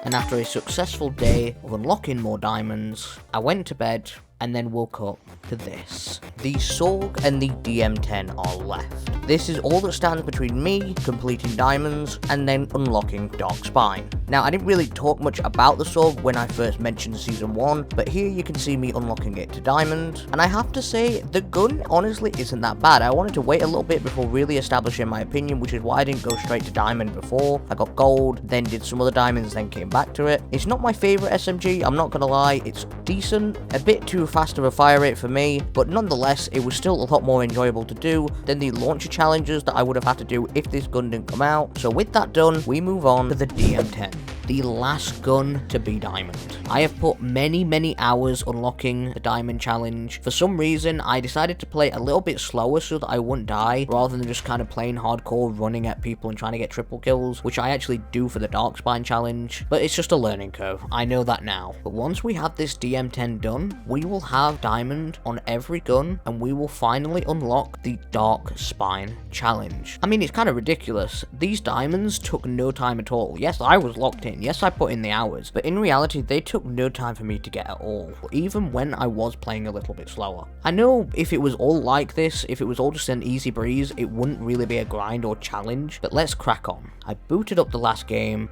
And after a successful day of unlocking more diamonds, I went to bed and then woke up to this. The SORG and the DM10 are left. This is all that stands between me completing diamonds and then unlocking Dark Spine. Now, I didn't really talk much about the SORG when I first mentioned Season 1, but here you can see me unlocking it to diamond. And I have to say, the gun honestly isn't that bad. I wanted to wait a little bit before really establishing my opinion, which is why I didn't go straight to diamond before. I got gold, then did some other diamonds, then came back to it. It's not my favorite SMG, I'm not gonna lie. It's decent, a bit too fast of a fire rate for me, but nonetheless, it was still a lot more enjoyable to do than the launcher challenges that I would have had to do if this gun didn't come out. So with that done, we move on to the DM10. The last gun to be diamond. I have put many hours unlocking the diamond challenge. For some reason, I decided to play a little bit slower so that I wouldn't die, rather than just kind of playing hardcore, running at people and trying to get triple kills, which I actually do for the Dark Spine challenge. But it's just a learning curve, I know that now. But once we have this DM10 done, we will have diamond on every gun, and we will finally unlock the Dark Spine challenge. I mean, it's kind of ridiculous. These diamonds took no time at all. Yes, I was locked in. Yes, I put in the hours, but in reality, they took no time for me to get at all, even when I was playing a little bit slower. I know if it was all like this, if it was all just an easy breeze, it wouldn't really be a grind or challenge, but let's crack on. I booted up the last game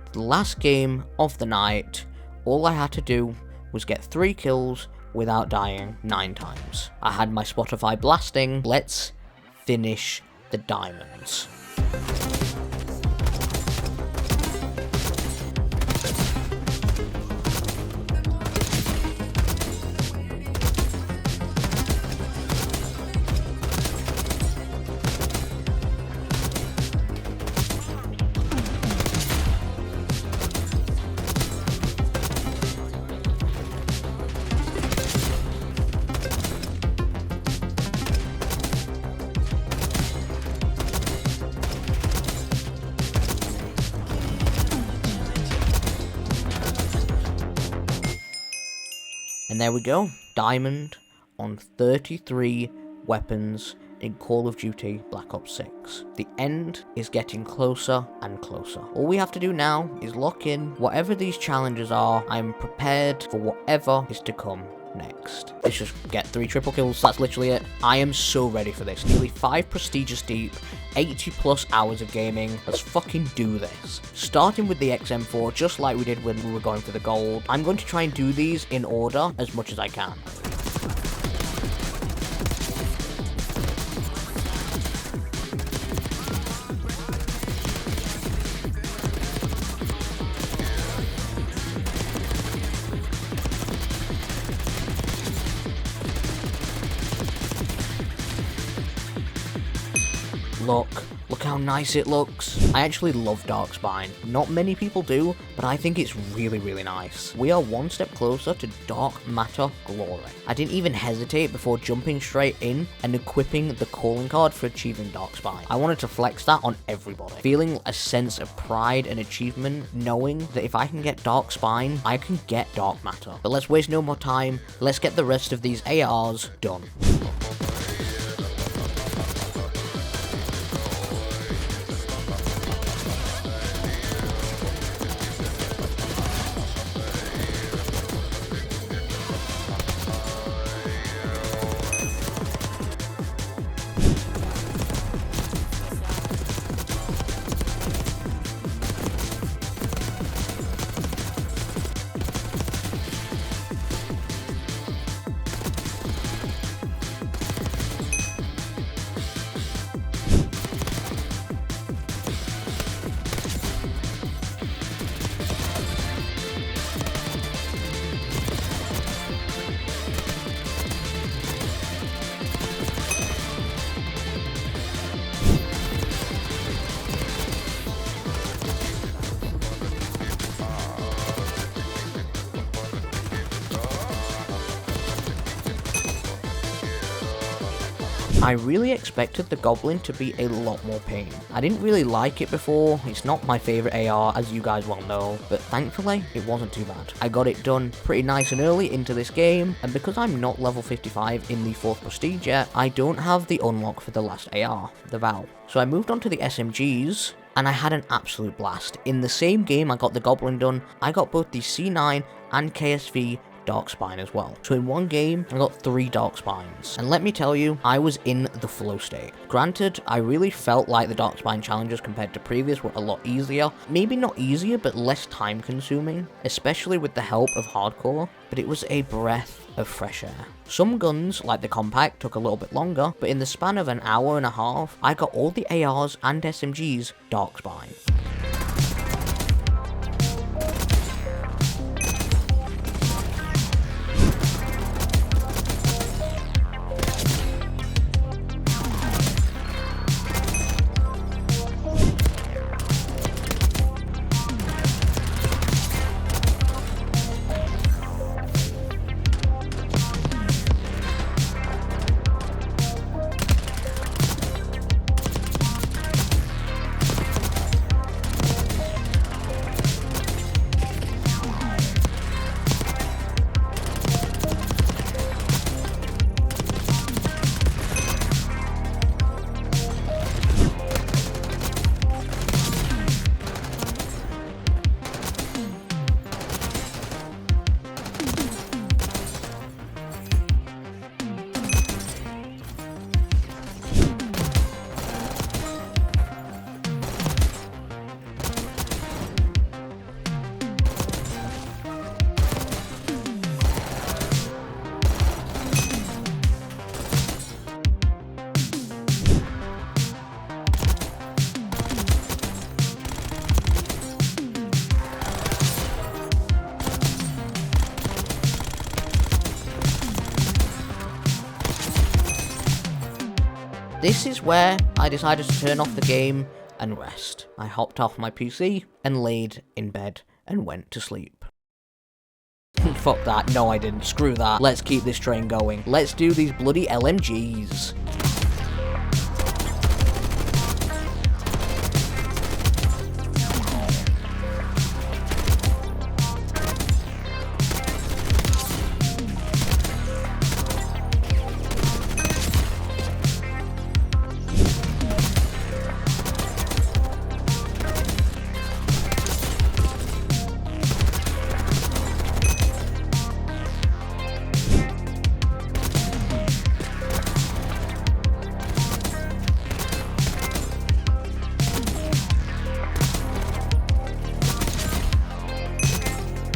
of the night. All I had to do was get 3 kills without dying 9 times. I had my Spotify blasting. Let's finish the diamonds. And there we go, diamond on 33 weapons in Call of Duty Black Ops 6. The end is getting closer and closer. All we have to do now is lock in whatever these challenges are. I'm prepared for whatever is to come next. Let's just get 3 triple kills, that's literally it. I am so ready for this. Nearly 5 prestigious deep, 80 plus hours of gaming. Let's fucking do this. Starting with the XM4, just like we did when we were going for the gold. I'm going to try and do these in order as much as I can. Look how nice it looks. I actually love Dark Spine. Not many people do, but I think it's really nice. We are one step closer to Dark Matter glory. I didn't even hesitate before jumping straight in and equipping the calling card for achieving Dark Spine. I wanted to flex that on everybody. Feeling a sense of pride and achievement, knowing that if I can get Dark Spine, I can get Dark Matter. But let's waste no more time. Let's get the rest of these ARs done. I really expected the Goblin to be a lot more pain. I didn't really like it before, it's not my favourite AR as you guys well know, but thankfully it wasn't too bad. I got it done pretty nice and early into this game, and because I'm not level 55 in the 4th Prestige yet, I don't have the unlock for the last AR, the Val. So I moved on to the SMGs, and I had an absolute blast. In the same game I got the Goblin done, I got both the C9 and KSV Dark Spine as well. So in one game, I got 3 Dark Spines. And let me tell you, I was in the flow state. Granted, I really felt like the Dark Spine challenges compared to previous were a lot easier. Maybe not easier, but less time consuming, especially with the help of hardcore, but it was a breath of fresh air. Some guns, like the Compact, took a little bit longer, but in the span of an hour and a half, I got all the ARs and SMGs Dark Spine. This is where I decided to turn off the game and rest. I hopped off my PC and laid in bed and went to sleep. Fuck that, no I didn't, screw that. Let's keep this train going. Let's do these bloody LMGs.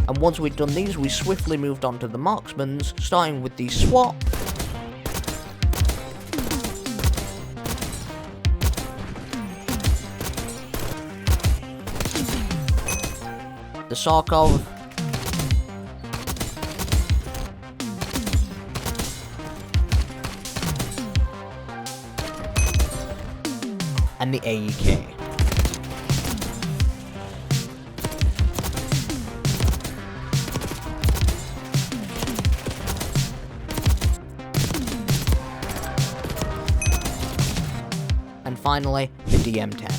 And once we'd done these, we swiftly moved on to the marksmans, starting with the SWAT, the Sarkov, and the AEK. And finally, the DM10.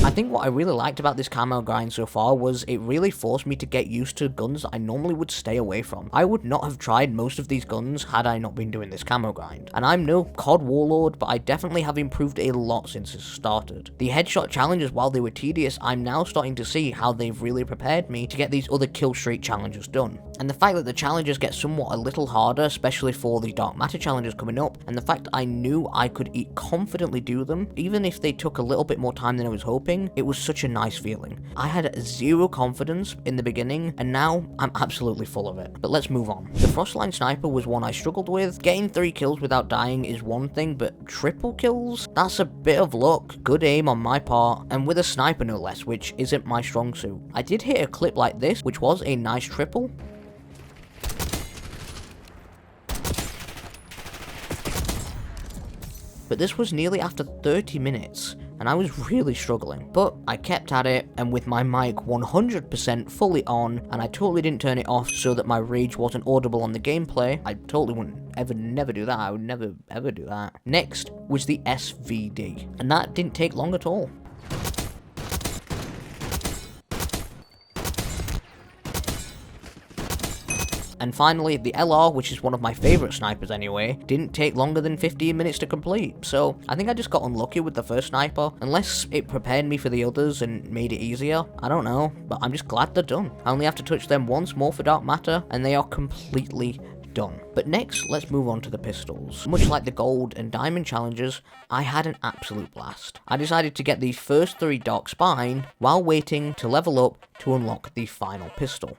I think what I really liked about this camo grind so far was it really forced me to get used to guns that I normally would stay away from. I would not have tried most of these guns had I not been doing this camo grind. And I'm no COD warlord, but I definitely have improved a lot since it started. The headshot challenges, while they were tedious, I'm now starting to see how they've really prepared me to get these other kill streak challenges done. And the fact that the challenges get somewhat a little harder, especially for the Dark Matter challenges coming up, and the fact that I knew I could confidently do them, even if they took a little bit more time than I was hoping, it was such a nice feeling. I had zero confidence in the beginning, and now I'm absolutely full of it. But let's move on. The Frostline Sniper was one I struggled with. Getting 3 kills without dying is one thing, but triple kills? That's a bit of luck, good aim on my part, and with a sniper no less, which isn't my strong suit. I did hit a clip like this, which was a nice triple. But this was nearly after 30 minutes and I was really struggling. But I kept at it, and with my mic 100% fully on, and I totally didn't turn it off so that my rage wasn't audible on the gameplay. I totally wouldn't never do that. I would never ever do that. Next was the SVD, and that didn't take long at all. And finally, the LR, which is one of my favourite snipers anyway, didn't take longer than 15 minutes to complete. So I think I just got unlucky with the first sniper. Unless it prepared me for the others and made it easier. I don't know, but I'm just glad they're done. I only have to touch them once more for Dark Matter, and they are completely done. But next, let's move on to the pistols. Much like the gold and diamond challenges, I had an absolute blast. I decided to get the first 3 Dark Spine while waiting to level up to unlock the final pistol.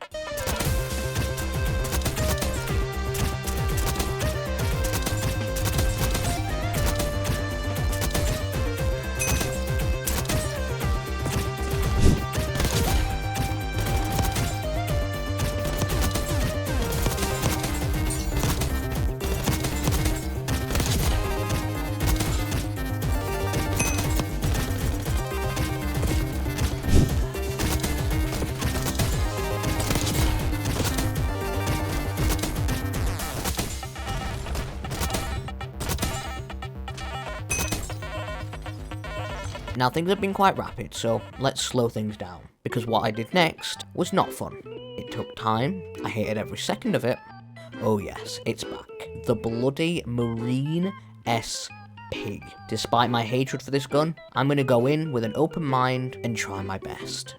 Now things have been quite rapid, so let's slow things down, because what I did next was not fun. It took time, I hated every second of it. Oh yes, it's back. The bloody Marine SP. Despite my hatred for this gun, I'm gonna go in with an open mind and try my best.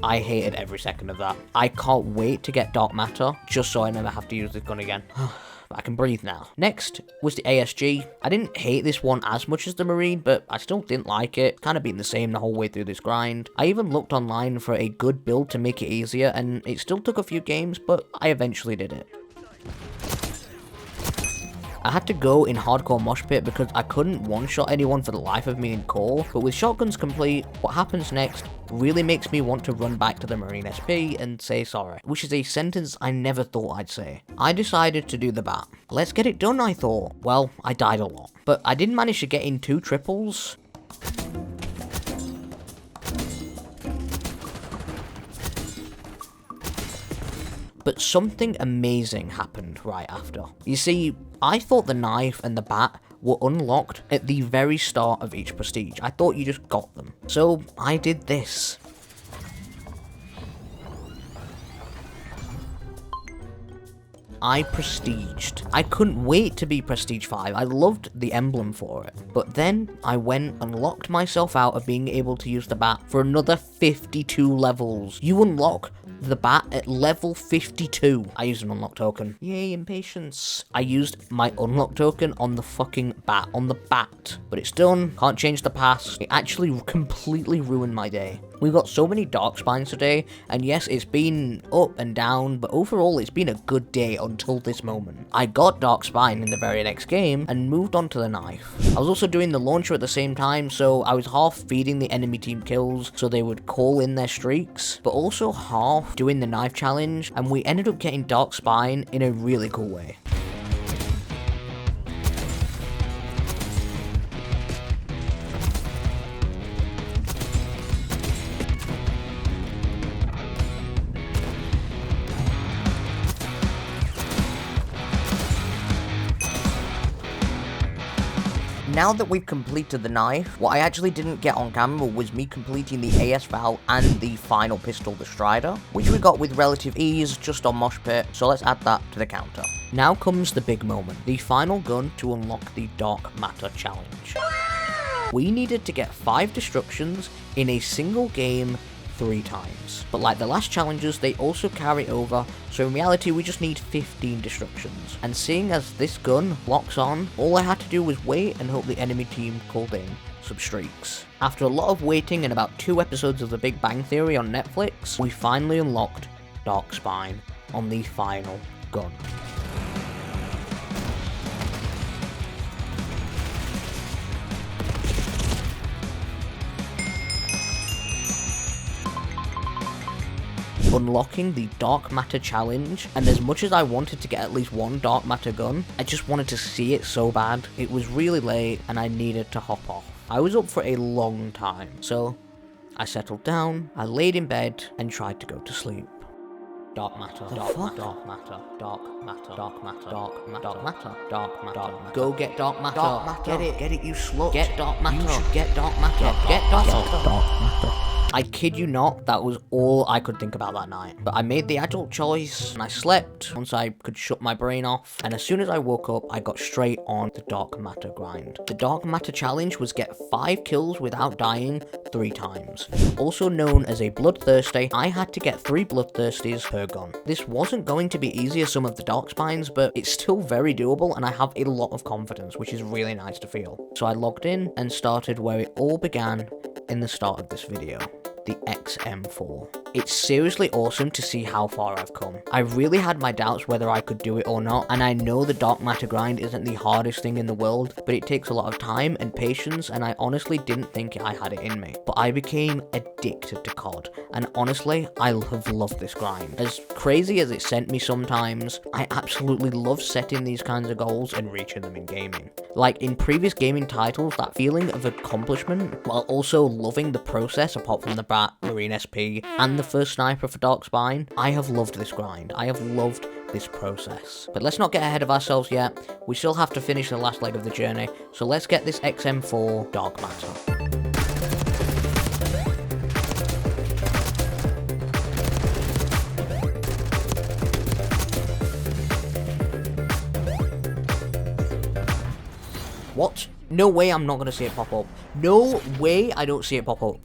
I hated every second of that. I can't wait to get Dark Matter, just so I never have to use this gun again. But I can breathe now. Next was the ASG. I didn't hate this one as much as the Marine, but I still didn't like it. Kind of been the same the whole way through this grind. I even looked online for a good build to make it easier, and it still took a few games, but I eventually did it. I had to go in hardcore mosh pit because I couldn't one-shot anyone for the life of me in core, but with shotguns complete, what happens next really makes me want to run back to the Marine SP and say sorry, which is a sentence I never thought I'd say. I decided to do the bat. Let's get it done, I thought. Well, I died a lot, but I did manage to get in 2 triples. But something amazing happened right after. You see, I thought the knife and the bat were unlocked at the very start of each prestige. I thought you just got them. So I did this. I prestiged. I couldn't wait to be Prestige 5. I loved the emblem for it. But then I went and locked myself out of being able to use the bat for another 52 levels. You unlock the bat at level 52. I used an unlock token. Yay, impatience. I used my unlock token on the fucking bat. On the bat. But it's done. Can't change the past. It actually completely ruined my day. We've got so many Dark Spines today, and yes, it's been up and down, but overall it's been a good day until this moment. I got Dark Spine in the very next game, and moved on to the knife. I was also doing the launcher at the same time, so I was half feeding the enemy team kills, so they would call in their streaks, but also half doing the knife challenge, and we ended up getting Dark Spine in a really cool way. Now that we've completed the knife, what I actually didn't get on camera was me completing the AS Val and the final pistol, the Strider, which we got with relative ease just on Mosh Pit, so let's add that to the counter. Now comes the big moment, the final gun to unlock the Dark Matter challenge. We needed to get 5 destructions in a single game 3 times. But like the last challenges, they also carry over, so in reality we just need 15 destructions. And seeing as this gun locks on, all I had to do was wait and hope the enemy team called in some streaks. After a lot of waiting and about 2 episodes of The Big Bang Theory on Netflix, we finally unlocked Dark Spine on the final gun. Unlocking the Dark Matter challenge, and as much as I wanted to get at least one Dark Matter gun, I just wanted to see it so bad. It was really late and I needed to hop off. I was up for a long time, so I settled down, I laid in bed and tried to go to sleep. Dark Matter, Dark Matter, Dark Matter, Dark Matter, Dark Matter, Dark Matter, Dark Matter, Dark Matter. Go get Dark Matter. Dark Matter. Get it, you slut. Get Dark Matter. You should get Dark Matter. Get Dark Matter. I kid you not, that was all I could think about that night. But I made the adult choice, and I slept once I could shut my brain off. And as soon as I woke up, I got straight on the Dark Matter grind. The Dark Matter challenge was get 5 kills without dying 3 times. Also known as a Bloodthirsty, I had to get 3 Bloodthirsties per gun. This wasn't going to be easy as some of the Dark Spines, but it's still very doable, and I have a lot of confidence, which is really nice to feel. So I logged in and started where it all began in the start of this video. The XM4. It's seriously awesome to see how far I've come. I really had my doubts whether I could do it or not, and I know the Dark Matter grind isn't the hardest thing in the world, but it takes a lot of time and patience, and I honestly didn't think I had it in me. But I became addicted to COD, and honestly, I have loved this grind. As crazy as it sent me sometimes, I absolutely love setting these kinds of goals and reaching them in gaming. Like in previous gaming titles, that feeling of accomplishment, while also loving the process apart from the Marine SP, and the first sniper for Dark Spine, I have loved this grind. I have loved this process. But let's not get ahead of ourselves yet. We still have to finish the last leg of the journey, so let's get this XM4 Dark Matter. What? No way I'm not going to see it pop up. No way I don't see it pop up.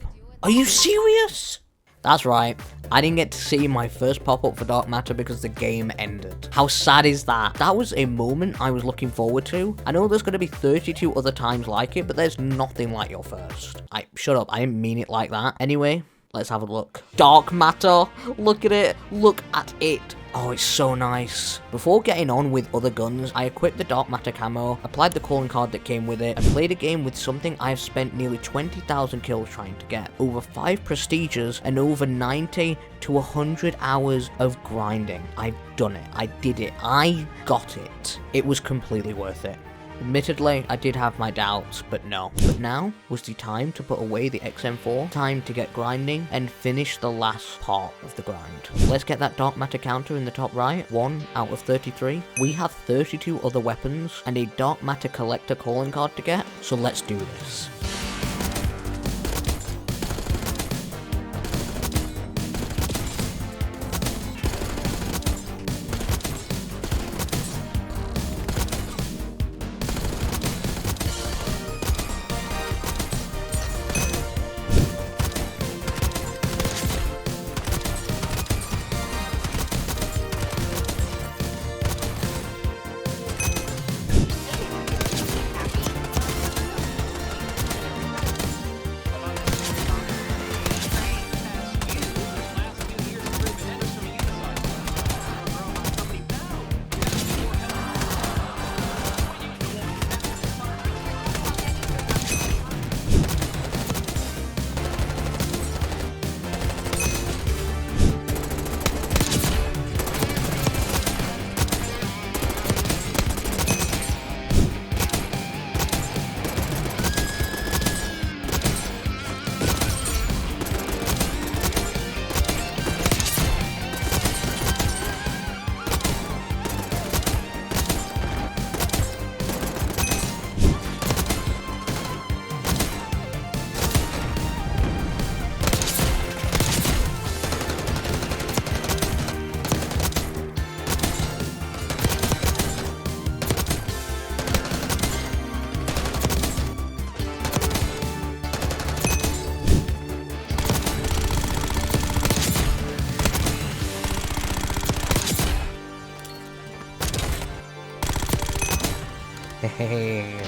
Are you serious? That's right, I didn't get to see my first pop-up for Dark Matter because the game ended. How sad is that? That was a moment I was looking forward to. I know there's going to be 32 other times like it, but there's nothing like your first. Shut up, I didn't mean it like that. Anyway, let's have a look. Dark Matter, look at it, look at it. Oh, it's so nice. Before getting on with other guns, I equipped the Dark Matter camo, applied the calling card that came with it, and played a game with something I've spent nearly 20,000 kills trying to get. Over 5 prestiges and over 90 to 100 hours of grinding. I've done it. I did it. I got it. It was completely worth it. Admittedly, I did have my doubts, but no. But now was the time to put away the XM4, time to get grinding, and finish the last part of the grind. Let's get that Dark Matter counter in the top right, 1 out of 33. We have 32 other weapons, and a Dark Matter collector calling card to get, so let's do this.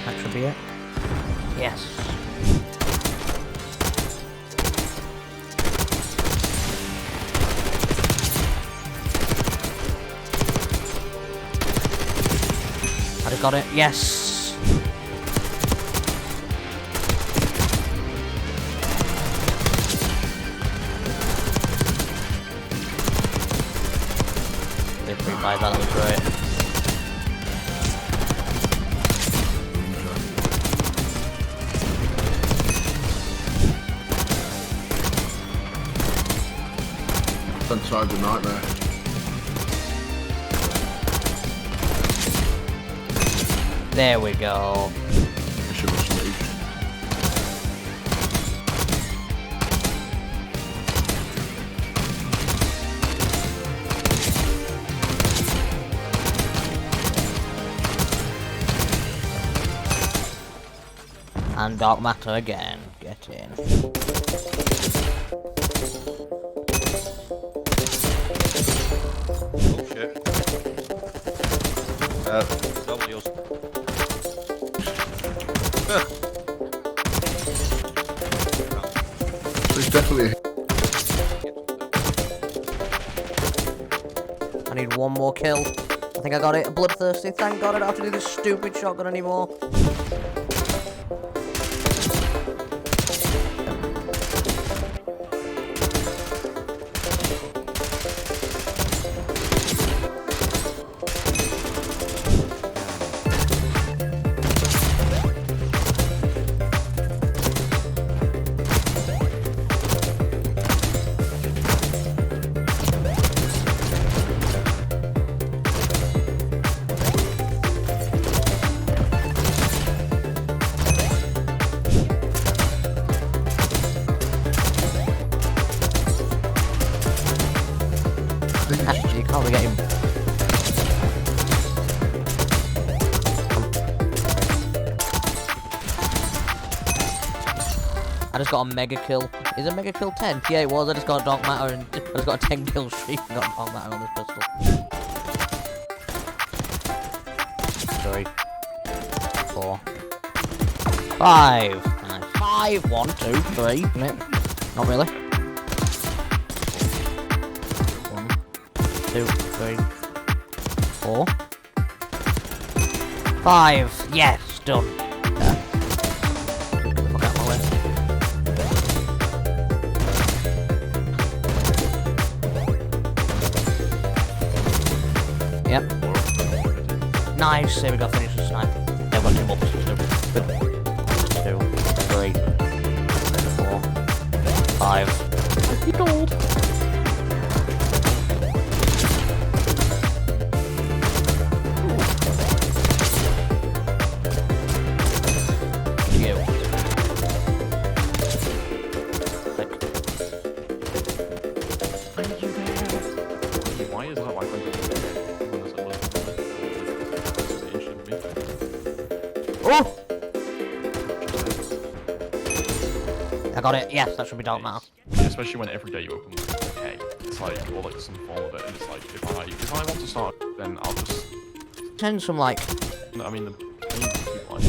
That should be it. Yes. I just got it. Yes. Did 3-5, that was great. Inside the nightmare. There we go. I should have sneaked. And dark matter again. Get in. Oh shit. That was yours. There's definitely I need one more kill. I think I got it. Bloodthirsty. Thank God I don't have to do this stupid shotgun anymore. Actually, you can't really get him. I just got a mega kill. Is a mega kill 10? Yeah, it was. I just got a dark matter and I just got a 10 kill streak and got dark matter on this pistol. 3, 4, 5. Nice. 5, 1, 2, 3. No, not really. 2, 3, 4, 5. Yes, done. There. Get the fuck out of my way. Yep. Nice. There we go. Finish the snipe. Yeah, we've got 2 more pistols. Good. 2, 3, 4, 5. You gold. Why is that like Oh! I got it. Yes, that should be dark matter. Especially when every day you open okay, it's like or like some form of it, and it's like if I want to start, then I'll just Send some like. I mean the people like.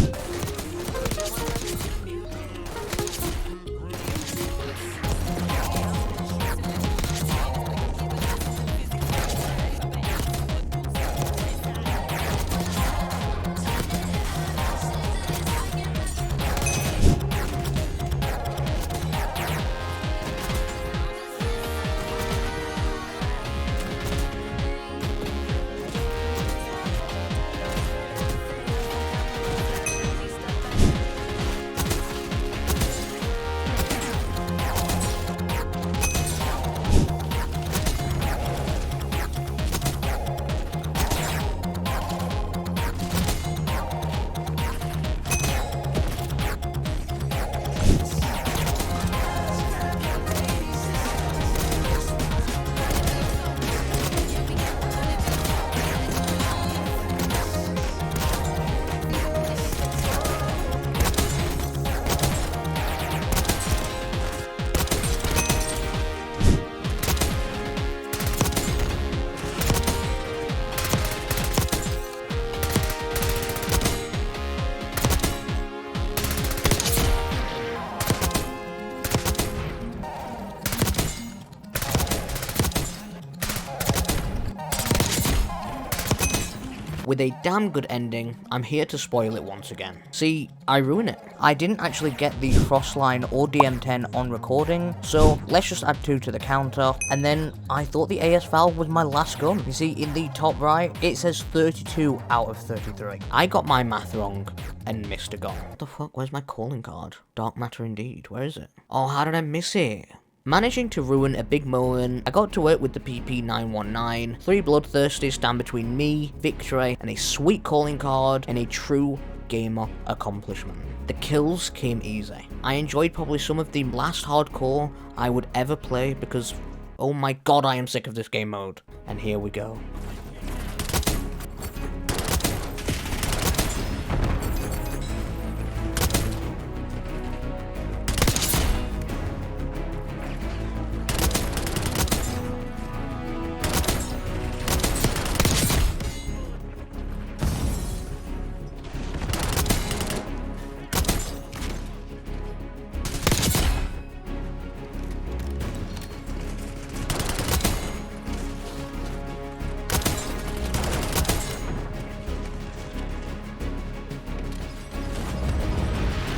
with a damn good ending, I'm here to spoil it once again. See, I ruin it. I didn't actually get the crossline or DM10 on recording, so let's just add 2 to the counter, and then I thought the AS Valve was my last gun. You see, in the top right, it says 32 out of 33. I got my math wrong and missed a gun. What the fuck, where's my calling card? Dark matter indeed, where is it? Oh, how did I miss it? Managing to ruin a big moment, I got to work with the PP919. 3 bloodthirsties stand between me, victory, and a sweet calling card, and a true gamer accomplishment. The kills came easy. I enjoyed probably some of the last hardcore I would ever play because, oh my god, I am sick of this game mode. And here we go.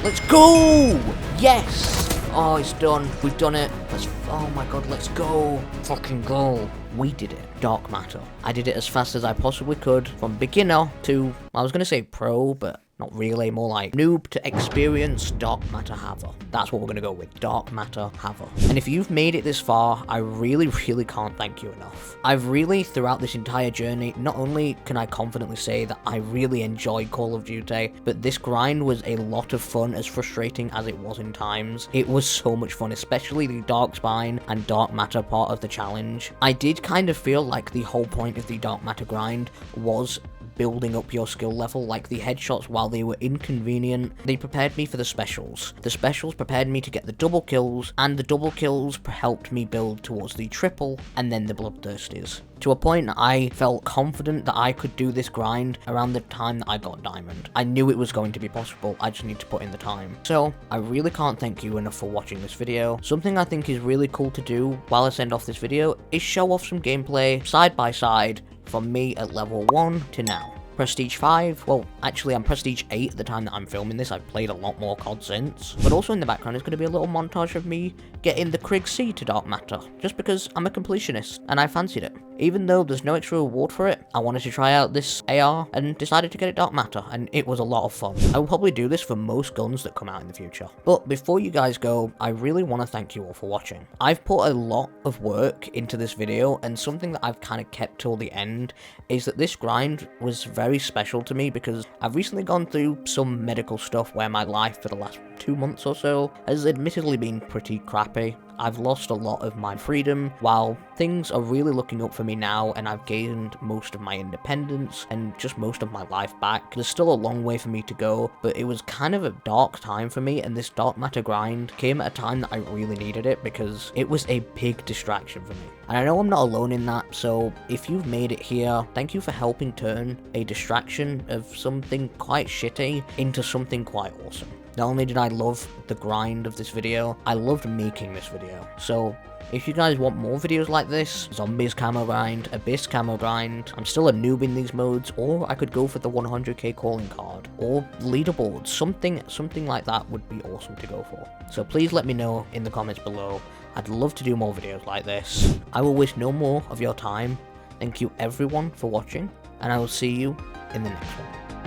Let's go! Yes! Oh, it's done. We've done it. Oh my god, let's go. Fucking go. We did it. Dark matter. I did it as fast as I possibly could. From beginner to, I was going to say pro, but not really. More like noob to experienced dark matter haver. That's what we're going to go with. Dark matter haver. And if you've made it this far, I really can't thank you enough. I've really, throughout this entire journey, not only can I confidently say that I really enjoyed Call of Duty, but this grind was a lot of fun, as frustrating as it was in times. It was so much fun, especially the dark spine and dark matter part of the challenge. I did kind of feel like the whole point of the dark matter grind was building up your skill level. Like the headshots, while they were inconvenient, they prepared me for the specials. The specials prepared me to get the double kills, and the double kills helped me build towards the triple and then the bloodthirsties. To a point, I felt confident that I could do this grind around the time that I got diamond. I knew it was going to be possible, I just need to put in the time. So, I really can't thank you enough for watching this video. Something I think is really cool to do while I send off this video is show off some gameplay side by side from me at level 1 to now. Prestige 5, well, actually I'm Prestige 8 at the time that I'm filming this. I've played a lot more COD since. But also in the background is going to be a little montage of me getting the Krieg C to Dark Matter, just because I'm a completionist and I fancied it. Even though there's no extra reward for it, I wanted to try out this AR and decided to get it Dark Matter, and it was a lot of fun. I will probably do this for most guns that come out in the future. But before you guys go, I really want to thank you all for watching. I've put a lot of work into this video, and something that I've kind of kept till the end is that this grind was very special to me because I've recently gone through some medical stuff where my life for the last 2 months or so has admittedly been pretty crappy. I've lost a lot of my freedom, while things are really looking up for me now, and I've gained most of my independence and just most of my life back. There's still a long way for me to go, but it was kind of a dark time for me, and this dark matter grind came at a time that I really needed it because it was a big distraction for me. And I know I'm not alone in that, so if you've made it here, thank you for helping turn a distraction of something quite shitty into something quite awesome. Not only did I love the grind of this video, I loved making this video. So, if you guys want more videos like this, Zombies camo grind, Abyss camo grind, I'm still a noob in these modes, or I could go for the 100k calling card, or leaderboards, something like that would be awesome to go for. So please let me know in the comments below. I'd love to do more videos like this. I will waste no more of your time. Thank you everyone for watching, and I will see you in the next one.